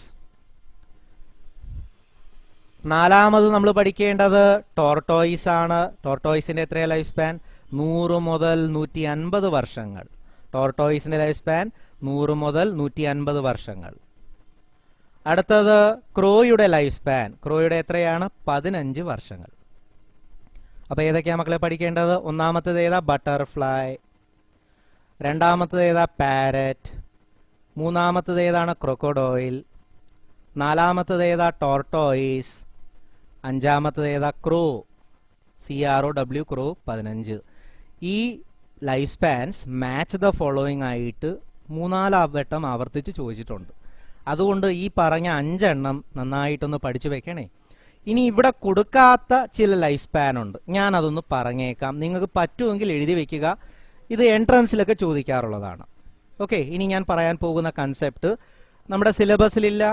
നാലാമത് നമ്മൾ പഠിക്കേണ്ടത് ടോർട്ടോയിസ് ആണ്. ടോർട്ടോയിസിന്റെ എത്രയാ ലൈഫ് സ്പാൻ? 100 മുതൽ 150 വർഷങ്ങൾ. ടോർട്ടോയിസിന്റെ ലൈഫ് സ്പാൻ 100 മുതൽ 150 വർഷങ്ങൾ. അടുത്തത് ക്രോയുടെ ലൈഫ് സ്പാൻ. ക്രോയുടെ എത്രയാണ്? 15 വർഷങ്ങൾ. അപ്പോൾ ഏതൊക്കെയാ മക്കളെ പഠിക്കേണ്ടത്? ഒന്നാമത്തേത് ഏതാ? ബട്ടർഫ്ലൈ. രണ്ടാമത്തേത് ഏതാ? പാരറ്റ്. മൂന്നാമത്തേത് ഏതാണ്? ക്രൊക്കോഡോയിൽ. നാലാമത്തേത് ഏതാ? ടോർട്ടോയിസ്. അഞ്ചാമത്തേത് ഏതാ? ക്രോ, CROW, ക്രോ 15. ഈ life spans match the following ആയിട്ട് 3-4 വട്ടം ആവർത്തിച്ച് ചോദിച്ചിട്ടുണ്ട്. അതുകൊണ്ട് ഈ പറഞ്ഞ 5 എണ്ണം നന്നായിട്ടൊന്ന് പഠിച്ചു വെക്കണേ. ഇനി ഇവിടെ കൊടുക്കാത്ത ചില ലൈഫ് സ്പാൻ ഉണ്ട്, ഞാൻ അതൊന്ന് പറഞ്ഞേക്കാം. നിങ്ങൾക്ക് പറ്റുമെങ്കിൽ എഴുതി വെക്കുക. ഇത് എൻട്രൻസിലൊക്കെ ചോദിക്കാറുള്ളതാണ്. ഓക്കെ, ഇനി ഞാൻ പറയാൻ പോകുന്ന കൺസെപ്റ്റ് നമ്മുടെ സിലബസിലില്ല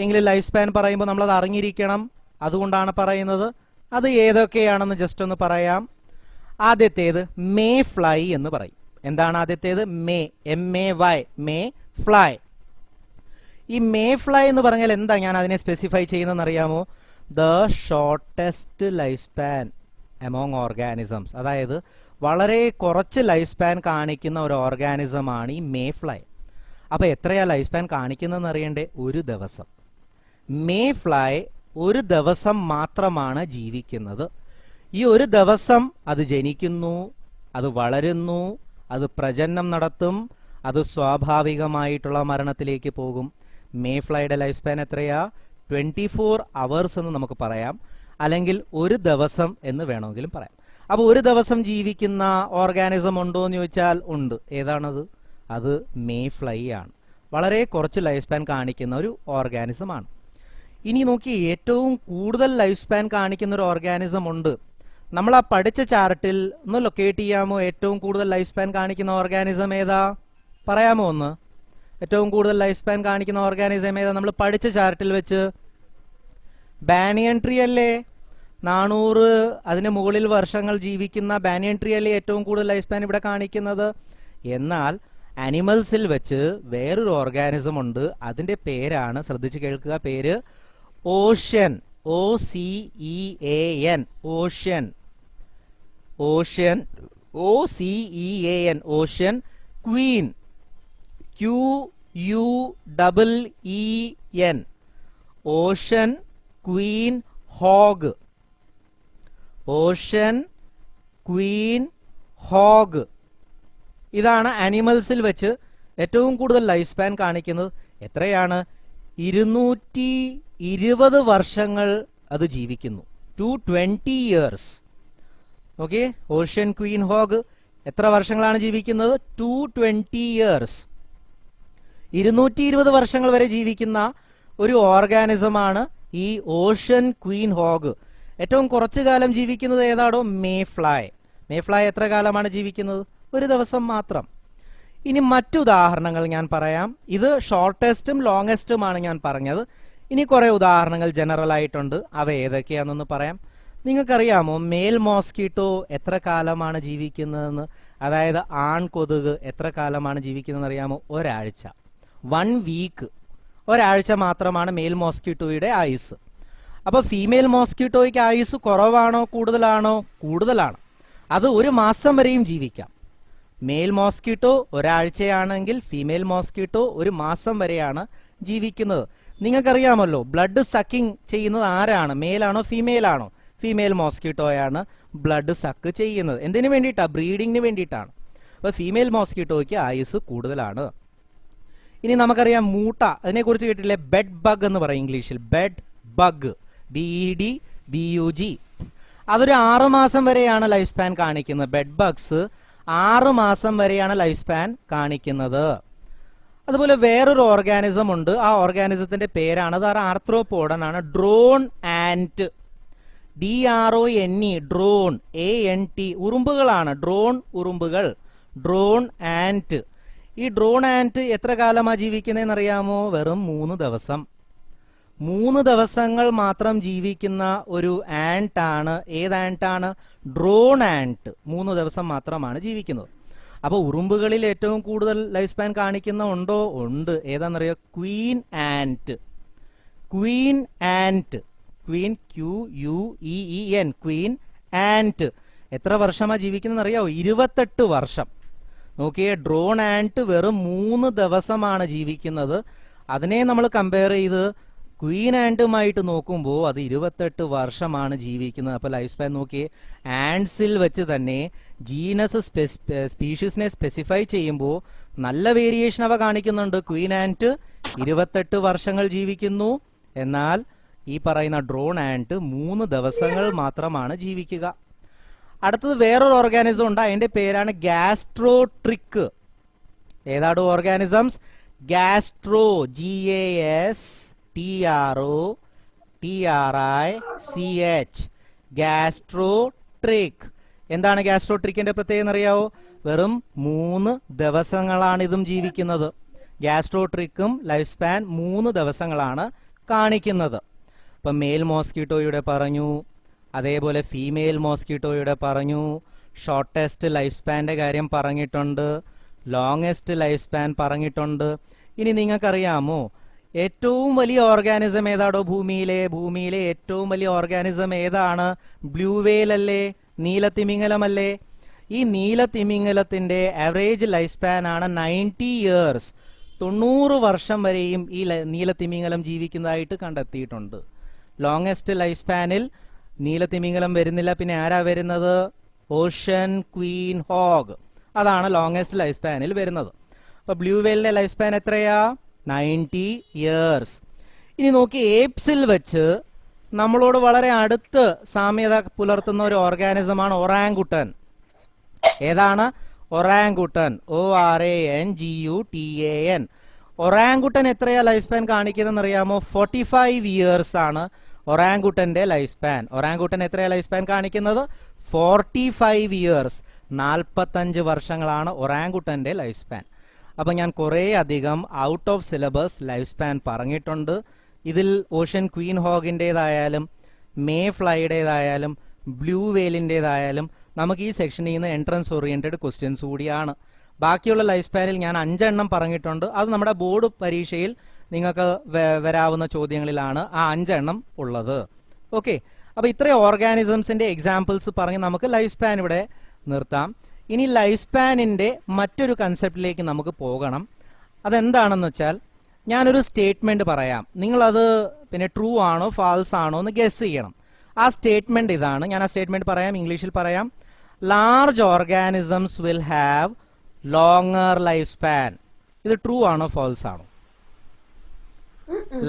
എങ്കിലും ലൈഫ് സ്പാൻ പറയുമ്പോൾ നമ്മളത് അറിഞ്ഞിരിക്കണം. അതുകൊണ്ടാണ് പറയുന്നത്. അത് ഏതൊക്കെയാണെന്ന് ജസ്റ്റ് ഒന്ന് പറയാം. ആദ്യത്തേത് മേ ഫ്ലൈ എന്ന് പറയും. എന്താണ് ആദ്യത്തേത്? May, MAY, may fly. ഈ മേ ഫ്ലൈ എന്ന് പറഞ്ഞാൽ എന്താ ഞാൻ അതിനെ സ്പെസിഫൈ ചെയ്യുന്നതെന്ന് അറിയാമോ? The shortest life span among organisms. അതായത് വളരെ കുറച്ച് ലൈഫ് സ്പാൻ കാണിക്കുന്ന ഒരു ഓർഗാനിസമാണ് ഈ മേ ഫ്ലൈ. അപ്പോൾ എത്രയാ ലൈഫ് സ്പാൻ കാണിക്കുന്നതെന്ന് അറിയണ്ടേ? 1 ദിവസം. മേ ഫ്ലൈ 1 ദിവസം മാത്രമാണ് ജീവിക്കുന്നത്. ഈ 1 ദിവസം അത് ജനിക്കുന്നു, അത് വളരുന്നു, അത് പ്രജനനം നടത്തും, അത് സ്വാഭാവികമായിട്ടുള്ള മരണത്തിലേക്ക് പോകും. മേ ഫ്ലൈയുടെ ലൈഫ് സ്പാൻ എത്രയാ? 24 hours എന്ന് നമുക്ക് പറയാം, അല്ലെങ്കിൽ 1 ദിവസം എന്ന് വേണമെങ്കിലും പറയാം. അപ്പോൾ 1 ദിവസം ജീവിക്കുന്ന ഓർഗാനിസം ഉണ്ടോ എന്ന് ചോദിച്ചാൽ ഉണ്ട്. ഏതാണത്? അത് മേ ഫ്ലൈ ആണ്. വളരെ കുറച്ച് ലൈഫ് സ്പാൻ കാണിക്കുന്ന ഒരു ഓർഗാനിസം ആണ്. ഇനി നോക്കി, ഏറ്റവും കൂടുതൽ ലൈഫ് സ്പാൻ കാണിക്കുന്ന ഒരു ഓർഗാനിസം ഉണ്ട്. നമ്മൾ ആ പഠിച്ച ചാർട്ടിൽ ഒന്ന് ലൊക്കേറ്റ് ചെയ്യാമോ? ഏറ്റവും കൂടുതൽ ലൈഫ് സ്പാൻ കാണിക്കുന്ന ഓർഗാനിസം ഏതാ? പറയാമോ ഒന്ന്? ഏറ്റവും കൂടുതൽ ലൈഫ് സ്പാൻ കാണിക്കുന്ന ഓർഗാനിസം ഏതാ നമ്മൾ പഠിച്ച ചാർട്ടിൽ വെച്ച്? ബാനിയൻ ട്രീ അല്ലേ? 400 അതിന് മുകളിൽ വർഷങ്ങൾ ജീവിക്കുന്ന ബാനിയൻ ട്രീ അല്ലേ ഏറ്റവും കൂടുതൽ ലൈഫ് സ്പാൻ ഇവിടെ കാണിക്കുന്നത്? എന്നാൽ ആനിമൽസിൽ വെച്ച് വേറൊരു ഓർഗാനിസം ഉണ്ട്. അതിന്റെ പേരാണ്, ശ്രദ്ധിച്ച് കേൾക്കുക, പേര് ocean. OCEAN, ocean. Ocean, OCEAN, ocean queen. QUEEN, ocean queen hog. Ocean queen hog. ഇതാണ് ആനിമൽസിൽ വെച്ച് ഏറ്റവും കൂടുതൽ ലൈഫ് സ്പാൻ കാണിക്കുന്നത്. എത്രയാണ്? 220 വർഷങ്ങൾ അത് ജീവിക്കുന്നു. 220 years. Okay, ocean queen hog എത്ര വർഷങ്ങളാണ് ജീവിക്കുന്നത്? 220 years. 220 വർഷങ്ങൾ വരെ ജീവിക്കുന്ന ഒരു ഓർഗാനിസമാണ് ഈ ഓഷ്യൻ ക്വീൻ ഹോഗ്. ഏറ്റവും കുറച്ചു കാലം ജീവിക്കുന്നത് ഏതാണോ? May fly. മേ ഫ്ലൈ എത്ര കാലമാണ് ജീവിക്കുന്നത്? 1 ദിവസം മാത്രം. ഇനി മറ്റു ഉദാഹരണങ്ങൾ ഞാൻ പറയാം. ഇത് ഷോർട്ടസ്റ്റും ലോങ്സ്റ്റുമാണ് ഞാൻ പറഞ്ഞത്. ഇനി കുറെ ഉദാഹരണങ്ങൾ ജനറൽ ആയിട്ടുണ്ട്. അവ ഏതൊക്കെയാണെന്ന് പറയാം. നിങ്ങൾക്കറിയാമോ മെയിൽ മോസ്കിറ്റോ എത്ര കാലമാണ് ജീവിക്കുന്നതെന്ന്? അതായത് ആൺ കൊതുക് എത്ര കാലമാണ് ജീവിക്കുന്നതെന്ന് അറിയാമോ? 1 ആഴ്ച, 1 week. 1 ആഴ്ച മാത്രമാണ് മെയിൽ മോസ്കിറ്റോയുടെ ആയുസ്. അപ്പോൾ ഫീമെയിൽ മോസ്കിറ്റോയ്ക്ക് ആയുസ് കുറവാണോ കൂടുതലാണോ? കൂടുതലാണ്. അത് 1 മാസം വരെയും ജീവിക്കാം. മെയിൽ മോസ്കിറ്റോ ഒരാഴ്ചയാണെങ്കിൽ ഫീമെയിൽ മോസ്കിറ്റോ ഒരു മാസം വരെയാണ് ജീവിക്കുന്നത്. നിങ്ങൾക്കറിയാമല്ലോ ബ്ലഡ് സക്കിങ് ചെയ്യുന്നത് ആരാണ്, മെയിലാണോ ഫീമെയിൽ ആണോ? ഫീമെയിൽ മോസ്കിറ്റോയാണ് ബ്ലഡ് സക്ക് ചെയ്യുന്നത്. എന്തിനു വേണ്ടിയിട്ടാണ്? ബ്രീഡിങ്ങിന് വേണ്ടിയിട്ടാണ്. അപ്പോൾ ഫീമെയിൽ മോസ്കിറ്റോയ്ക്ക് ആയുസ് കൂടുതലാണ്. ഇനി നമുക്കറിയാം മൂട്ട, അതിനെക്കുറിച്ച് കേട്ടില്ലേ? ബെഡ് ബഗ് എന്ന് പറയും ഇംഗ്ലീഷിൽ. Bed bug, BEDBUG. അതൊരു 6 മാസം വരെയാണ് ലൈഫ് സ്പാൻ കാണിക്കുന്നത്. ബെഡ് ബഗ്സ് 6 മാസം വരെയാണ് ലൈഫ് സ്പാൻ കാണിക്കുന്നത്. അതുപോലെ വേറൊരു ഓർഗാനിസം ഉണ്ട്, ആ ഓർഗാനിസത്തിന്റെ പേരാണ്, അത് ആർത്രോപോഡൻ ആണ്, drone ant. DRONE, drone, ANT, ഉറുമ്പുകളാണ്, ഡ്രോൺ ഉറുമ്പുകൾ, ഡ്രോൺ ആന്റ്. ഈ ഡ്രോൺ ആന്റ് എത്ര കാലമാണ് ജീവിക്കുന്നതെന്ന് അറിയാമോ? വെറും 3 ദിവസം. 3 ദിവസങ്ങൾ മാത്രം ജീവിക്കുന്ന ഒരു ആന്റ് ആണ്. ഏത് ആന്റ് ആണ്? Drone and. 3 ദിവസം മാത്രമാണ് ജീവിക്കുന്നത്. അപ്പോൾ ഉറുമ്പുകളിൽ ഏറ്റവും കൂടുതൽ ലൈഫ് സ്പാൻ കാണിക്കുന്ന ഉണ്ടോ? ഉണ്ട്. ഏതാണെന്നറിയോ? Queen ant. Queen ant, queen, QUEEN, queen ant. എത്ര വർഷമാണ് ജീവിക്കുന്നത് അറിയാവോ? 28 വർഷം. നോക്കിയേ, ഡ്രോൺ ആന്റ് വെറും 3 ദിവസമാണ് ജീവിക്കുന്നത്. അതിനെ നമ്മൾ കമ്പയർ ചെയ്ത് ക്വീൻ ആന്റുമായിട്ട് നോക്കുമ്പോൾ അത് 28 വർഷമാണ് ജീവിക്കുന്നത്. അപ്പോൾ ലൈഫ് സ്പാൻ നോക്കിയേ, ആൻഡ്സിൽ വെച്ച് തന്നെ ജീനസ് സ്പീഷീസിനെ സ്പെസിഫൈ ചെയ്യുമ്പോൾ നല്ല വേരിയേഷൻ അവ കാണിക്കുന്നുണ്ട്. ക്വീൻ ആന്റ് 28 വർഷങ്ങൾ ജീവിക്കുന്നു, എന്നാൽ ഈ പറയുന്ന ഡ്രോൺ ആന്റ് 3 ദിവസങ്ങൾ മാത്രമാണ് ജീവിക്കുക. അടുത്തത് വേറൊരു ഓർഗാനിസം ഉണ്ട്, അതിന്റെ പേരാണ് ഗാസ്ട്രോട്രിക്. ഏതാണ്ട് ഓർഗാനിസംസ്? Gastro, GASTROTRICH, ഗാസ്ട്രോട്രിക്. എന്താണ് ഗാസ്ട്രോട്രിക്കിന്റെ പ്രത്യേകത അറിയാവോ? വെറും 3 ദിവസങ്ങളാണ് ഇതും ജീവിക്കുന്നത്. ഗാസ്ട്രോട്രിക്കും ലൈഫ് സ്പാൻ 3 ദിവസങ്ങളാണ് കാണിക്കുന്നത്. ഇപ്പം മെയിൽ മോസ്കിറ്റോയുടെ പറഞ്ഞു, അതേപോലെ ഫീമെയിൽ മോസ്കിറ്റോയുടെ പറഞ്ഞു, ഷോർട്ടസ്റ്റ് ലൈഫ് സ്പാൻ്റെ കാര്യം പറഞ്ഞിട്ടുണ്ട്, ലോങ്ങസ്റ്റ് ലൈഫ് സ്പാൻ പറഞ്ഞിട്ടുണ്ട്. ഇനി നിങ്ങൾക്കറിയാമോ ഏറ്റവും വലിയ ഓർഗാനിസം ഏതാണോ ഭൂമിയിലെ ഏറ്റവും വലിയ ഓർഗാനിസം ഏതാണ്? ബ്ലൂ വെയിൽ അല്ലേ, നീലത്തിമിംഗലമല്ലേ? ഈ നീലത്തിമിംഗലത്തിന്റെ ആവറേജ് ലൈഫ് സ്പാൻ ആണ് 90 ഇയേഴ്സ്. 90 വർഷം വരെയും ഈ നീലത്തിമിംഗലം ജീവിക്കുന്നതായിട്ട് കണ്ടെത്തിയിട്ടുണ്ട്. ലോങ്ങസ്റ്റ് ലൈഫ് സ്പാനിൽ നീലത്തിമിംഗലം വരുന്നില്ല, പിന്നെ ആരാ വരുന്നത്? ഓഷ്യൻ ക്വീൻ ഹോഗ്, അതാണ് ലോങ്ങസ്റ്റ് ലൈഫ് സ്പാനിൽ വരുന്നത്. അപ്പൊ ബ്ലൂ വെയിലിന്റെ ലൈഫ് സ്പാൻ എത്രയാ? 90 ഇയേഴ്സ്. ഇനി നോക്കി, ഏപ്സിൽ വെച്ച് നമ്മളോട് വളരെ അടുത്ത് സാമ്യത പുലർത്തുന്ന ഒരു ഓർഗാനിസമാണ് ഒറാങ്കുട്ടൻ. ഏതാണ്? Orangutan, ORANGUTAN. ഒറാങ്കുട്ടൻ എത്രയാ ലൈഫ് സ്പാൻ കാണിക്കുന്നതെന്ന് അറിയാമോ? 45 ഇയേഴ്സ് ആണ് ഒറാങ്കുട്ടന്റെ ലൈഫ് സ്പാൻ. ഒറാങ്കുട്ടൻ എത്രയാ ലൈഫ് സ്പാൻ കാണിക്കുന്നത്? 45 ഇയേഴ്സ്, 45 വർഷങ്ങളാണ് ഒറാങ്കുട്ടന്റെ ലൈഫ് സ്പാൻ. അപ്പം ഞാൻ കുറേ അധികം out of syllabus life span പറഞ്ഞിട്ടുണ്ട്. ഇതിൽ ഓഷ്യൻ ക്വീൻ ഹോഗിൻ്റെതായാലും മേ ഫ്ലൈയുടേതായാലും ബ്ലൂ വെയിലിൻ്റെതായാലും നമുക്ക് ഈ സെക്ഷനിൽ നിന്ന് എൻട്രൻസ് ഓറിയൻറ്റഡ് ക്വസ്റ്റ്യൻസ് കൂടിയാണ്. ബാക്കിയുള്ള ലൈഫ് സ്പാനിൽ ഞാൻ 5 എണ്ണം പറഞ്ഞിട്ടുണ്ട്. അത് നമ്മുടെ ബോർഡ് പരീക്ഷയിൽ നിങ്ങൾക്ക് വരാവുന്ന ചോദ്യങ്ങളിലാണ് ആ 5 എണ്ണം ഉള്ളത്. ഓക്കെ, അപ്പോൾ ഇത്രയും ഓർഗാനിസംസിൻ്റെ എക്സാമ്പിൾസ് പറഞ്ഞ് നമുക്ക് ലൈഫ് സ്പാൻ ഇവിടെ നിർത്താം. ഇനി ലൈഫ് സ്പാനിൻ്റെ മറ്റൊരു കൺസെപ്റ്റിലേക്ക് നമുക്ക് പോകണം. അതെന്താണെന്ന് വെച്ചാൽ, ഞാനൊരു സ്റ്റേറ്റ്മെൻറ്റ് പറയാം, നിങ്ങളത് പിന്നെ ട്രൂ ആണോ ഫാൾസ് ആണോ എന്ന് ഗസ് ചെയ്യണം. ആ സ്റ്റേറ്റ്മെൻറ്റ് ഇതാണ്. ഞാൻ ആ സ്റ്റേറ്റ്മെൻറ്റ് പറയാം, ഇംഗ്ലീഷിൽ പറയാം. Large organisms will have longer life span. ഇത് ട്രൂ ആണോ ഫാൾസ് ആണോ?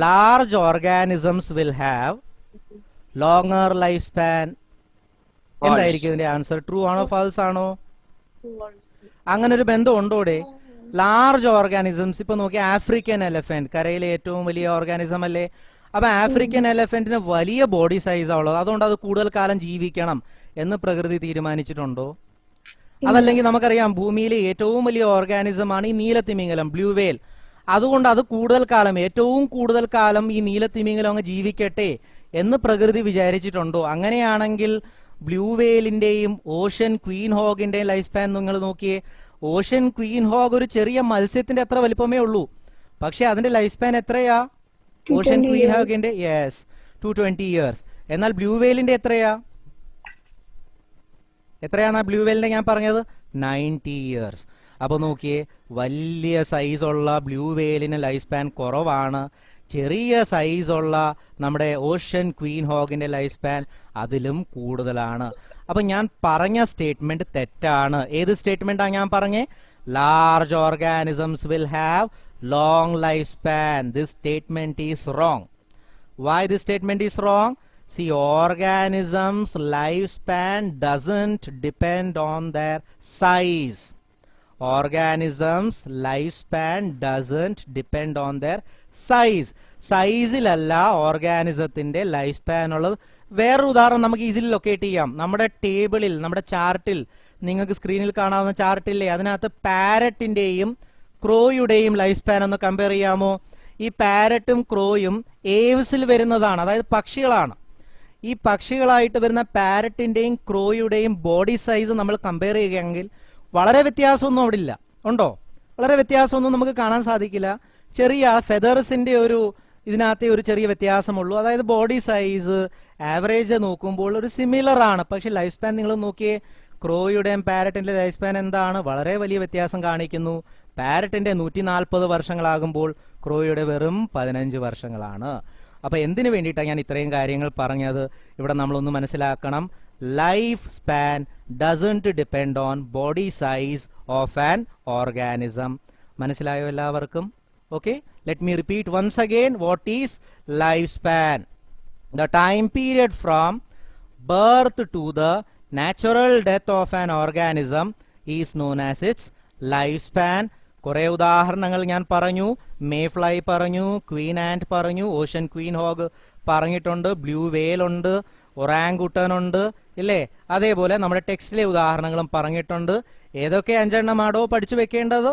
Large organisms will have longer life span. എന്തായിരിക്കും ഇതിന്റെ ആൻസർ? ട്രൂ ആണോ ഫാൾസ് ആണോ? അങ്ങനെ ഒരു ബന്ധം ഉണ്ടോടെ? ലാർജ് ഓർഗാനിസംസ്, ഇപ്പൊ നോക്കി, ആഫ്രിക്കൻ എലഫന്റ് കരയിലെ ഏറ്റവും വലിയ ഓർഗാനിസം അല്ലേ? അപ്പൊ ആഫ്രിക്കൻ എലഫന്റിന് വലിയ ബോഡി സൈസാ ഉള്ളത്, അതുകൊണ്ട് അത് കൂടുതൽ കാലം ജീവിക്കണം എന്ന് പ്രകൃതി തീരുമാനിച്ചിട്ടുണ്ടോ? അതല്ലെങ്കിൽ നമുക്കറിയാം ഭൂമിയിലെ ഏറ്റവും വലിയ ഓർഗാനിസം ആണ് ഈ നീലത്തിമിംഗലം, ബ്ലൂ വെയിൽ. അതുകൊണ്ട് അത് കൂടുതൽ കാലം, ഏറ്റവും കൂടുതൽ കാലം ഈ നീലത്തിമിംഗലം അങ്ങ് ജീവിക്കട്ടെ എന്ന് പ്രകൃതി വിചാരിച്ചിട്ടുണ്ടോ? അങ്ങനെയാണെങ്കിൽ ബ്ലൂ വെയിലിന്റെയും ഓഷ്യൻ ക്വീൻ ഹോഗിന്റെയും ലൈഫ് സ്പാൻ നിങ്ങൾ നോക്കിയേ. ഓഷ്യൻ ക്വീൻ ഹോഗ് ഒരു ചെറിയ മത്സ്യത്തിന്റെ അത്ര വലിപ്പമേ ഉള്ളൂ, പക്ഷെ അതിന്റെ ലൈഫ് സ്പാൻ എത്രയാ? ഓഷ്യൻ ക്വീൻ ഹോഗിന്റെ 220 ഇയേഴ്സ്. എന്നാൽ ബ്ലൂ വെയിലിന്റെ എത്രയാണ് ബ്ലൂ വെയിലിന്റെ ഞാൻ പറഞ്ഞത്? 90 years. അപ്പോൾ നോക്കിയേ, വലിയ സൈസുള്ള ബ്ലൂ വെയിലിന് ലൈഫ് സ്പാൻ കുറവാണ്. ചെറിയ സൈസുള്ള നമ്മുടെ ഓഷ്യൻ ക്വീൻ ഹോഗിന്റെ ലൈഫ് സ്പാൻ അതിലും കൂടുതലാണ്. അപ്പം ഞാൻ പറഞ്ഞ സ്റ്റേറ്റ്മെന്റ് തെറ്റാണ്. ഏത് സ്റ്റേറ്റ്മെന്റാണ് ഞാൻ പറഞ്ഞേ? Large organisms will have long lifespan. This statement is wrong. Why this statement is wrong? See, organisms lifespan doesn't depend on their size. Organisms lifespan doesn't depend on their size. സൈസിലല്ല ഓർഗാനിസത്തിന്റെ life span ഉള്ളത്. വേറൊരു ഉദാഹരണം നമുക്ക് easily locate ചെയ്യാം. നമ്മുടെ ടേബിളിൽ, നമ്മുടെ ചാർട്ടിൽ, നിങ്ങൾക്ക് സ്ക്രീനിൽ കാണാവുന്ന ചാർട്ടില്ലേ, അതിനകത്ത് പാരറ്റിന്റെയും ക്രോയുടെയും ലൈഫ് സ്പാൻ ഒന്ന് കമ്പയർ ചെയ്യാമോ? ഈ പാരറ്റും ക്രോയും ഏവ്സിൽ വരുന്നതാണ്, അതായത് പക്ഷികളാണ്. ഈ പക്ഷികളായിട്ട് വരുന്ന പാരറ്റിന്റെയും ക്രോയുടെയും ബോഡി സൈസ് നമ്മൾ കമ്പയർ ചെയ്യുകയാണെങ്കിൽ വളരെ വ്യത്യാസമൊന്നും അവിടെ ഇല്ല. ഉണ്ടോ? വളരെ വ്യത്യാസമൊന്നും നമുക്ക് കാണാൻ സാധിക്കില്ല. ചെറിയ ഫെദർസിന്റെ ഇതിനകത്തെ ഒരു ചെറിയ വ്യത്യാസമുള്ളൂ. അതായത് ബോഡി സൈസ് ആവറേജ് നോക്കുമ്പോൾ ഒരു സിമിലർ ആണ്. പക്ഷെ ലൈഫ് സ്പാൻ നിങ്ങൾ നോക്കിയേ, ക്രോയുടെയും പാരറ്റിന്റെ ലൈഫ് സ്പാൻ എന്താണ്? വളരെ വലിയ വ്യത്യാസം കാണിക്കുന്നു. പാരറ്റിന്റെ 140 വർഷങ്ങളാകുമ്പോൾ ക്രോയുടെ വെറും 15 വർഷങ്ങളാണ്. അപ്പൊ എന്തിനു വേണ്ടിയിട്ടാണ് ഞാൻ ഇത്രയും കാര്യങ്ങൾ പറഞ്ഞത്? ഇവിടെ നമ്മളൊന്ന് മനസ്സിലാക്കണം, life span doesn't depend on body size of an organism. മനസ്സിലായോ എല്ലാവർക്കും? Okay, let me repeat once again. What is life span? The time period from birth to the natural death of an organism is known as its life span. കുറെ ഉദാഹരണങ്ങൾ ഞാൻ പറഞ്ഞു. Mayfly പറഞ്ഞു, queen ant പറഞ്ഞു, ocean queen hog പറഞ്ഞിട്ടുണ്ട്, blue whale ഉണ്ട്, orangutan ഉണ്ട്, ഇല്ലേ? അതേപോലെ നമ്മുടെ ടെക്സ്റ്റിലെ ഉദാഹരണങ്ങളും പറഞ്ഞിട്ടുണ്ട്. ഏതൊക്കെ 5 എണ്ണമാണോ പഠിച്ചു വെക്കേണ്ടത്?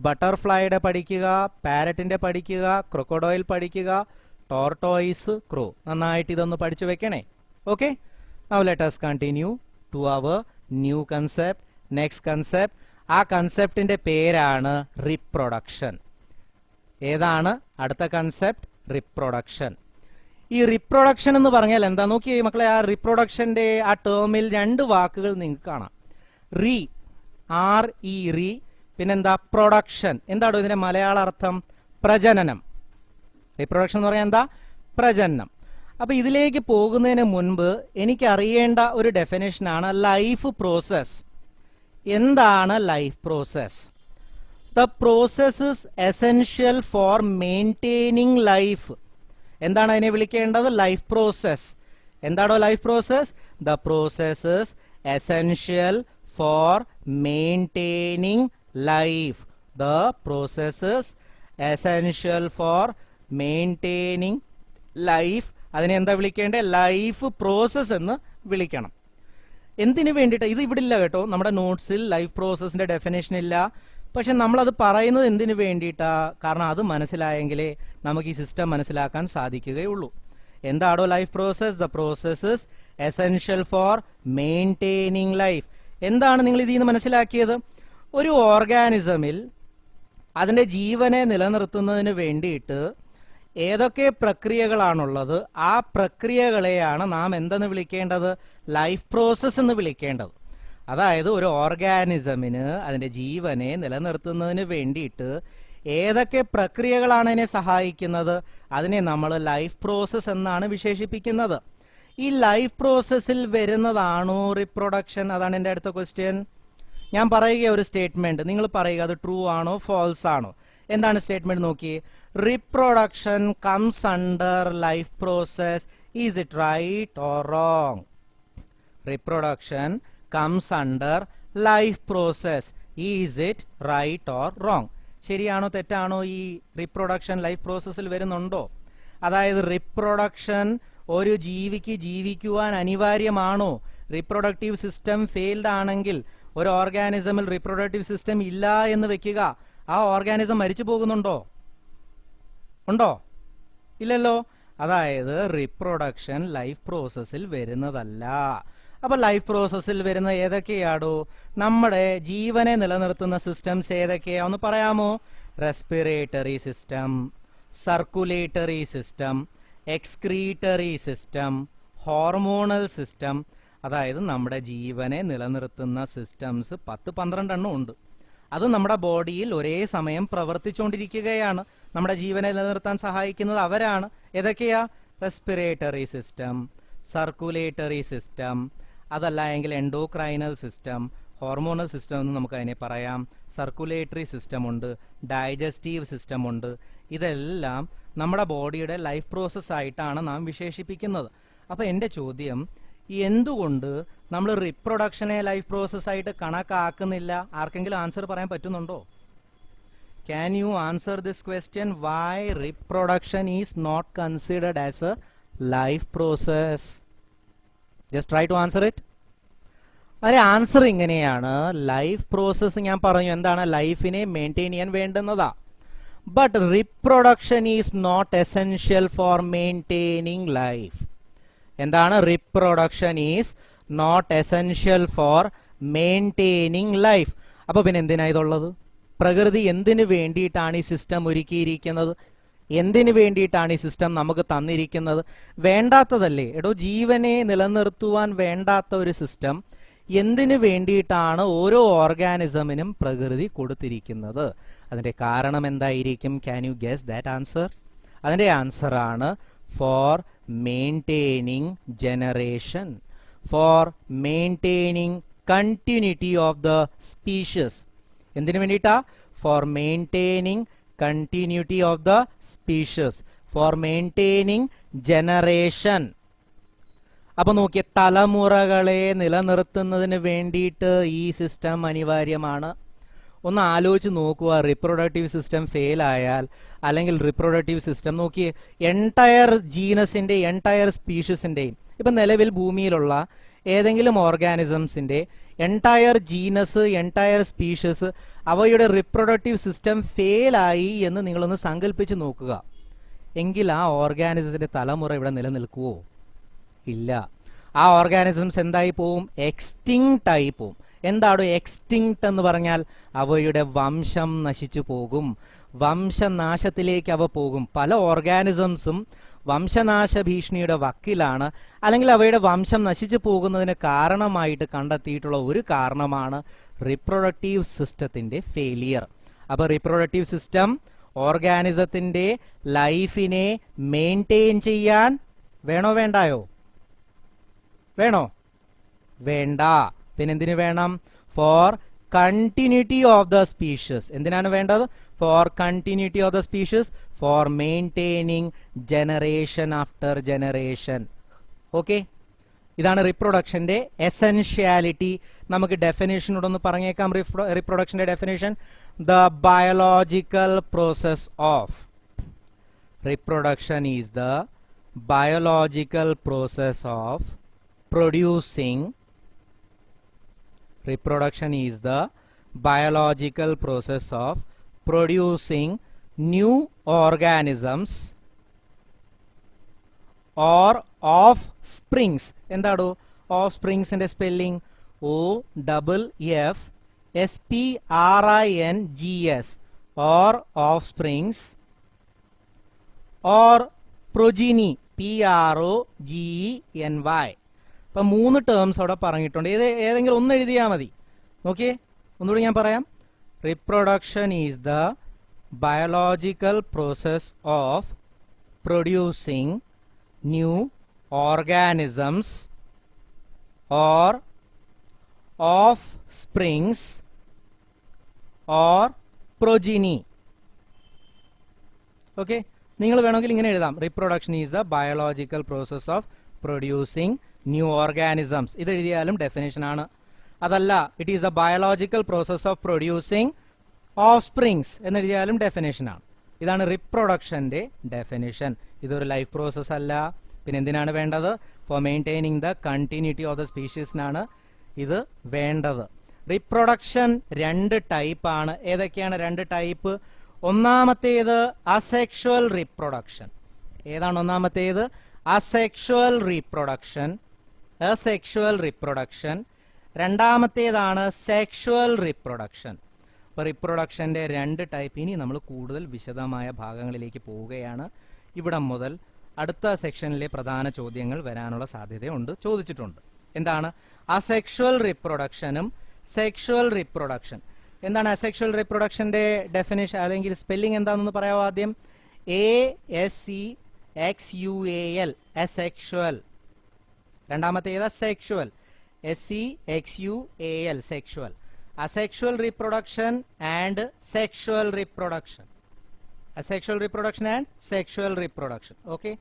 ബട്ടർഫ്ലൈയുടെ പഠിക്കുക, പാരറ്റിന്റെ പഠിക്കുക, ക്രൊക്കോഡോയിൽ പഠിക്കുക, ടോർട്ടോയിസ്, ക്രോ. നന്നായിട്ട് ഇതൊന്ന് പഠിച്ചു വെക്കണേ. Okay, now let us continue to our new concept. Next concept, ആ കൺസെപ്റ്റിന്റെ പേരാണ് റിപ്രൊഡക്ഷൻ. ഏതാണ് അടുത്ത കൺസെപ്റ്റ്? റിപ്രൊഡക്ഷൻ. ഈ റിപ്രൊഡക്ഷൻ എന്ന് പറഞ്ഞാൽ എന്താ നോക്കിയേ മക്കളെ. ആ റിപ്രൊഡക്ഷന്റെ ആ ടേമിൽ 2 വാക്കുകൾ നിങ്ങൾക്ക് കാണാം. Re, RE, re. പിന്നെന്താ? പ്രൊഡക്ഷൻ. എന്താണോ ഇതിന്റെ മലയാള അർത്ഥം? പ്രജനനം. റിപ്രൊഡക്ഷൻ എന്ന് പറഞ്ഞാൽ എന്താ? പ്രജനനം. അപ്പൊ ഇതിലേക്ക് പോകുന്നതിന് മുൻപ് എനിക്ക് അറിയേണ്ട ഒരു ഡെഫിനേഷനാണ് ലൈഫ് പ്രോസസ്. എന്താണ് life process? The process is essential for maintaining life. എന്താണ് അതിനെ വിളിക്കേണ്ടത്? Life process. എന്താണോ life process? The process is essential for maintaining life. The process is essential for maintaining life. അതിനെ എന്താ വിളിക്കേണ്ടത്? ലൈഫ് പ്രോസസ് എന്ന് വിളിക്കണം. എന്തിനു വേണ്ടിയിട്ട്? ഇത് ഇവിടെ ഇല്ല കേട്ടോ, നമ്മുടെ നോട്ട്സിൽ ലൈഫ് പ്രോസസിന്റെ ഡെഫിനേഷൻ ഇല്ല. പക്ഷെ നമ്മളത് പറയുന്നത് എന്തിനു വേണ്ടിയിട്ടാ? കാരണം അത് മനസ്സിലായെങ്കിലേ നമുക്ക് ഈ സിസ്റ്റം മനസ്സിലാക്കാൻ സാധിക്കുകയുള്ളൂ. എന്താണോ life process? The process is essential for maintaining life. എന്താണ് നിങ്ങൾ ഇതിൽ നിന്ന് മനസ്സിലാക്കിയത്? ഒരു ഓർഗാനിസമിൽ അതിന്റെ ജീവനെ നിലനിർത്തുന്നതിന് വേണ്ടിയിട്ട് ഏതൊക്കെ പ്രക്രിയകളാണുള്ളത്? ആ പ്രക്രിയകളെയാണ് നാം എന്തെന്ന് വിളിക്കേണ്ടത്? ലൈഫ് പ്രോസസ് എന്ന് വിളിക്കേണ്ടത്. അതായത് ഒരു ഓർഗാനിസമിന് അതിന്റെ ജീവനെ നിലനിർത്തുന്നതിന് വേണ്ടിയിട്ട് ഏതൊക്കെ പ്രക്രിയകളാണ് അതിനെ സഹായിക്കുന്നത്? അതിനെ നമ്മൾ ലൈഫ് പ്രോസസ് എന്നാണ് വിശേഷിപ്പിക്കുന്നത്. ഈ ലൈഫ് പ്രോസസ്സിൽ വരുന്നതാണോ റിപ്രൊഡക്ഷൻ? അതാണ് എൻ്റെ അടുത്ത ക്വസ്റ്റ്യൻ. ഞാൻ പറയുക ഒരു സ്റ്റേറ്റ്മെന്റ്, നിങ്ങൾ പറയുക അത് ട്രൂ ആണോ ഫോൾസ് ആണോ. എന്താണ് സ്റ്റേറ്റ്മെന്റ്? നോക്കിയേ. Reproduction comes under life process. Is it right or wrong? Reproduction comes under life process. Is it right or wrong? ശരിയാണോ തെറ്റാണോ? ഈ റിപ്രൊഡക്ഷൻ ലൈഫ് പ്രോസസ്സിൽ വരുന്നുണ്ടോ? അതായത് റിപ്രൊഡക്ഷൻ ഒരു ജീവിക്ക് ജീവിക്കുവാൻ അനിവാര്യമാണോ? റിപ്രൊഡക്റ്റീവ് സിസ്റ്റം ഫെയിൽഡ് ആണെങ്കിൽ, ഒരു ഓർഗാനിസമിൽ റിപ്രൊഡക്റ്റീവ് സിസ്റ്റം ഇല്ല എന്ന് വെക്കുക, ആ ഓർഗാനിസം മരിച്ചു പോകുന്നുണ്ടോ? ഉണ്ടോ? ഇല്ലല്ലോ. അതായത് റിപ്രൊഡക്ഷൻ ലൈഫ് പ്രോസസ്സിൽ വരുന്നതല്ല. അപ്പൊ ലൈഫ് പ്രോസസ്സിൽ വരുന്ന ഏതൊക്കെയാടോ? നമ്മുടെ ജീവനെ നിലനിർത്തുന്ന സിസ്റ്റംസ് ഏതൊക്കെയാ ഒന്ന് പറയാമോ? Respiratory system, circulatory system, excretory system, hormonal system, അതായത് നമ്മുടെ ജീവനെ നിലനിർത്തുന്ന സിസ്റ്റംസ് 10-12 ഉണ്ട്. അത് നമ്മുടെ ബോഡിയിൽ ഒരേ സമയം പ്രവർത്തിച്ചുകൊണ്ടിരിക്കുകയാണ്. നമ്മുടെ ജീവനെ നിലനിർത്താൻ സഹായിക്കുന്നത് അവരാണ്. ഏതൊക്കെയാ? റെസ്പിറേറ്ററി സിസ്റ്റം, സർക്കുലേറ്ററി സിസ്റ്റം, അതല്ല എങ്കിൽ എൻഡോക്രൈനൽ സിസ്റ്റം, ഹോർമോണൽ സിസ്റ്റം എന്ന് നമുക്ക് അതിനെ പറയാം. സർക്കുലേറ്ററി സിസ്റ്റം ഉണ്ട്, ഡൈജസ്റ്റീവ് സിസ്റ്റം ഉണ്ട്. ഇതെല്ലാം നമ്മുടെ ബോഡിയുടെ ലൈഫ് പ്രോസസ് ആയിട്ടാണ് നാം വിശേഷിപ്പിക്കുന്നത്. അപ്പോൾ എൻ്റെ ചോദ്യം, എന്തുകൊണ്ട് നമ്മൾ റിപ്രൊഡക്ഷനെ ലൈഫ് പ്രോസസ് ആയിട്ട് കണക്കാക്കുന്നില്ല? ആർക്കെങ്കിലും ആൻസർ പറയാൻ പറ്റുന്നുണ്ടോ? Can you answer this question? Why reproduction is not considered as a life process? Just try to answer it. അതിന്റെ ആൻസർ ഇങ്ങനെയാണ്. ലൈഫ് പ്രോസസ് ഞാൻ പറഞ്ഞു എന്താണ്? ലൈഫിനെ മെയിൻറ്റെയിൻ ചെയ്യാൻ വേണ്ടുന്നതാ. But reproduction is not essential for maintaining life. എന്താണ്? Reproduction is not essential for maintaining life. അപ്പൊ പിന്നെ എന്തിനാ ഇതുള്ളത്? പ്രകൃതി എന്തിനു വേണ്ടിയിട്ടാണ് ഈ സിസ്റ്റം ഒരുക്കിയിരിക്കുന്നത്? എന്തിനു വേണ്ടിയിട്ടാണ് ഈ സിസ്റ്റം നമുക്ക് തന്നിരിക്കുന്നത്? വേണ്ടാത്തതല്ലേ എടോ? ജീവനെ നിലനിർത്തുവാൻ വേണ്ടാത്ത ഒരു സിസ്റ്റം എന്തിനു വേണ്ടിയിട്ടാണ് ഓരോ ഓർഗാനിസമിനും പ്രകൃതി കൊടുത്തിരിക്കുന്നത്? അതിന്റെ കാരണം എന്തായിരിക്കും? Can you guess that answer? അതിന്റെ ആൻസർ ആണ് for maintaining generation, for maintaining continuity of the species. എന്തിനു വേണ്ടിയിട്ടാ? For maintaining continuity of the species, for maintaining generation. അപ്പൊ നോക്കിയ തലമുറകളെ നിലനിർത്തുന്നതിന് വേണ്ടിയിട്ട് ഈ സിസ്റ്റം അനിവാര്യമാണ്. ഒന്ന് ആലോചിച്ച് നോക്കുക. റിപ്രൊഡക്റ്റീവ് സിസ്റ്റം ഫെയിൽ ആയാൽ, അല്ലെങ്കിൽ റിപ്രൊഡക്റ്റീവ് സിസ്റ്റം നോക്കിയേ, എൻടയർ ജീനസിന്റെ എൻടയർ സ്പീഷീസിന്റെയും ഇപ്പൊ നിലവിൽ ഭൂമിയിലുള്ള ഏതെങ്കിലും ഓർഗാനിസംസിന്റെ എൻടയർ ജീനസ്, എൻടയർ സ്പീഷീസ്, അവയുടെ റിപ്രൊഡക്റ്റീവ് സിസ്റ്റം ഫെയിലായി എന്ന് നിങ്ങളൊന്ന് സങ്കല്പിച്ച് നോക്കുക. എങ്കിൽ ആ ഓർഗാനിസത്തിന്റെ തലമുറ ഇവിടെ നിലനിൽക്കുവോ? ഇല്ല. ആ ഓർഗാനിസംസ് എന്തായി പോവും? എക്സ്റ്റിങ്ക്റ്റ് ആയി പോവും. എന്താണ് എക്സ്റ്റിങ്ക്റ്റ് എന്ന് പറഞ്ഞാൽ? അവയുടെ വംശം നശിച്ചു പോകും, വംശനാശത്തിലേക്ക് അവ പോകും. പല ഓർഗാനിസംസും വംശനാശ ഭീഷണിയുടെ വക്കിലാണ്, അല്ലെങ്കിൽ അവയുടെ വംശം നശിച്ചു പോകുന്നതിന് കാരണമായിട്ട് കണ്ടെത്തിയിട്ടുള്ള ഒരു കാരണമാണ് റിപ്രൊഡക്റ്റീവ് സിസ്റ്റത്തിന്റെ ഫെയിലിയർ. അപ്പൊ റിപ്രൊഡക്റ്റീവ് സിസ്റ്റം ഓർഗാനിസത്തിന്റെ ലൈഫിനെ മെയിൻറ്റെയിൻ ചെയ്യാൻ വേണോ വേണ്ടായോ? വേണോ? വേണ്ട. പിന്നെ എന്തിനു വേണം? For continuity of the species. എന്തിനാണ് വേണ്ടത്? For continuity of the species, for maintaining generation after generation. Okay, ഇതാണ് റിപ്രൊഡക്ഷന്റെ എസെൻഷ്യാലിറ്റി. നമുക്ക് ഡെഫിനേഷനോട് ഒന്ന് പറഞ്ഞേക്കാം. റിപ്രൊഡക്ഷന്റെ definition: the biological process of reproduction is the biological process of producing. Reproduction is the biological process of producing new organisms or offsprings. എന്താടോ offspringsന്റെ spelling? OFFSPRINGS, or offsprings, or progeny, PROGENY. അപ്പൊ 3 terms അവിടെ പറഞ്ഞിട്ടുണ്ട്. ഏതെങ്കിലും ഒന്ന് എഴുതിയാൽ മതി. നോക്കിയേ, ഒന്നുകൂടി ഞാൻ പറയാം. Reproduction is the biological process of producing new organisms or offsprings or progeny. Okay, നിങ്ങൾ വേണമെങ്കിൽ ഇങ്ങനെ എഴുതാം: reproduction is the biological process of producing new organisms. ഇത് എഴുതിയാലും ഡെഫിനേഷൻ ആണ്. അതല്ല, it is the biological process of producing offsprings എന്ന് എഴുതിയാലും ഡെഫിനേഷൻ ആണ്. ഇതാണ് റിപ്രൊഡക്ഷന്റെ ഡെഫിനേഷൻ. ഇതൊരു ലൈഫ് പ്രോസസ് അല്ല. പിന്നെ എന്തിനാണ് വേണ്ടത്? For maintaining the continuity of the സ്പീഷീസിനാണ് ഇത് വേണ്ടത്. റിപ്രൊഡക്ഷൻ 2 ടൈപ്പ് ആണ്. ഏതൊക്കെയാണ് 2 ടൈപ്പ്? ഒന്നാമത്തേത് അസെക്ഷുവൽ റിപ്രൊഡക്ഷൻ. ഏതാണ് ഒന്നാമത്തേത്? Asexual reproduction. Asexual reproduction. രണ്ടാമത്തേതാണ് സെക്ഷുവൽ റിപ്രൊഡക്ഷൻ. അപ്പോൾ റിപ്രൊഡക്ഷന്റെ 2 ടൈപ്പ്. ഇനി നമ്മൾ കൂടുതൽ വിശദമായ ഭാഗങ്ങളിലേക്ക് പോവുകയാണ്. ഇവിടം മുതൽ അടുത്ത സെക്ഷനിലെ പ്രധാന ചോദ്യങ്ങൾ വരാനുള്ള സാധ്യതയുണ്ട്, ചോദിച്ചിട്ടുണ്ട്. എന്താണ് അസെക്ഷുവൽ റിപ്രൊഡക്ഷനും സെക്ഷുവൽ റിപ്രൊഡക്ഷൻ. എന്താണ് അസെക്ഷുവൽ റിപ്രൊഡക്ഷന്റെ ഡെഫിനിഷൻ അല്ലെങ്കിൽ സ്പെല്ലിംഗ് എന്താണെന്ന് പറയാമോ ആദ്യം? ASEXUAL asexual. രണ്ടാമത്തെ ഏതാ? Sexual. SEXUAL sexual. asexual reproduction and sexual reproduction. asexual reproduction and sexual reproduction. Okay,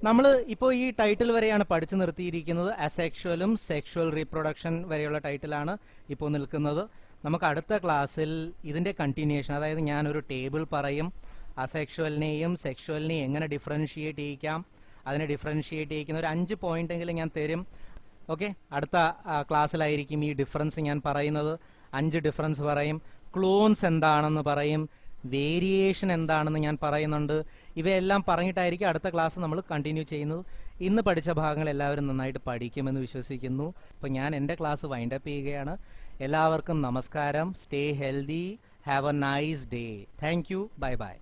നമ്മൾ ഇപ്പോൾ ഈ ടൈറ്റിൽ വരെയാണ് പഠിച്ചു നിർത്തിയിരിക്കുന്നത്. അസെക്ഷുവലും സെക്ഷുവൽ റീപ്രൊഡക്ഷൻ വരെയുള്ള ടൈറ്റിലാണ് ഇപ്പോൾ നിൽക്കുന്നത്. നമുക്ക് അടുത്ത ക്ലാസ്സിൽ ഇതിന്റെ കണ്ടിന്യൂഷൻ, അതായത് ഞാനൊരു ടേബിൾ പറയും, അസെക്ഷുവലിനെയും സെക്ഷുവലിനെയും എങ്ങനെ ഡിഫറൻഷിയേറ്റ് ചെയ്യിക്കാം, അതിനെ ഡിഫറൻഷിയേറ്റ് ചെയ്യിക്കുന്ന ഒരു 5 പോയിന്റ് എങ്കിലും ഞാൻ തരും. ഓക്കെ, അടുത്ത ക്ലാസ്സിലായിരിക്കും ഈ ഡിഫറൻസ് ഞാൻ പറയുന്നത്. 5 ഡിഫറൻസ് പറയും, ക്ലോൺസ് എന്താണെന്ന് പറയും, വേരിയേഷൻ എന്താണെന്ന് ഞാൻ പറയുന്നുണ്ട്. ഇവയെല്ലാം പറഞ്ഞിട്ടായിരിക്കും അടുത്ത ക്ലാസ് നമ്മൾ കണ്ടിന്യൂ ചെയ്യുന്നത്. ഇന്ന് പഠിച്ച ഭാഗങ്ങൾ എല്ലാവരും നന്നായിട്ട് പഠിക്കുമെന്ന് വിശ്വസിക്കുന്നു. അപ്പോൾ ഞാൻ എൻ്റെ ക്ലാസ് വൈൻഡപ്പ് ചെയ്യുകയാണ്. എല്ലാവർക്കും നമസ്കാരം. Stay healthy. Have A nice day. Thank you. Bye bye.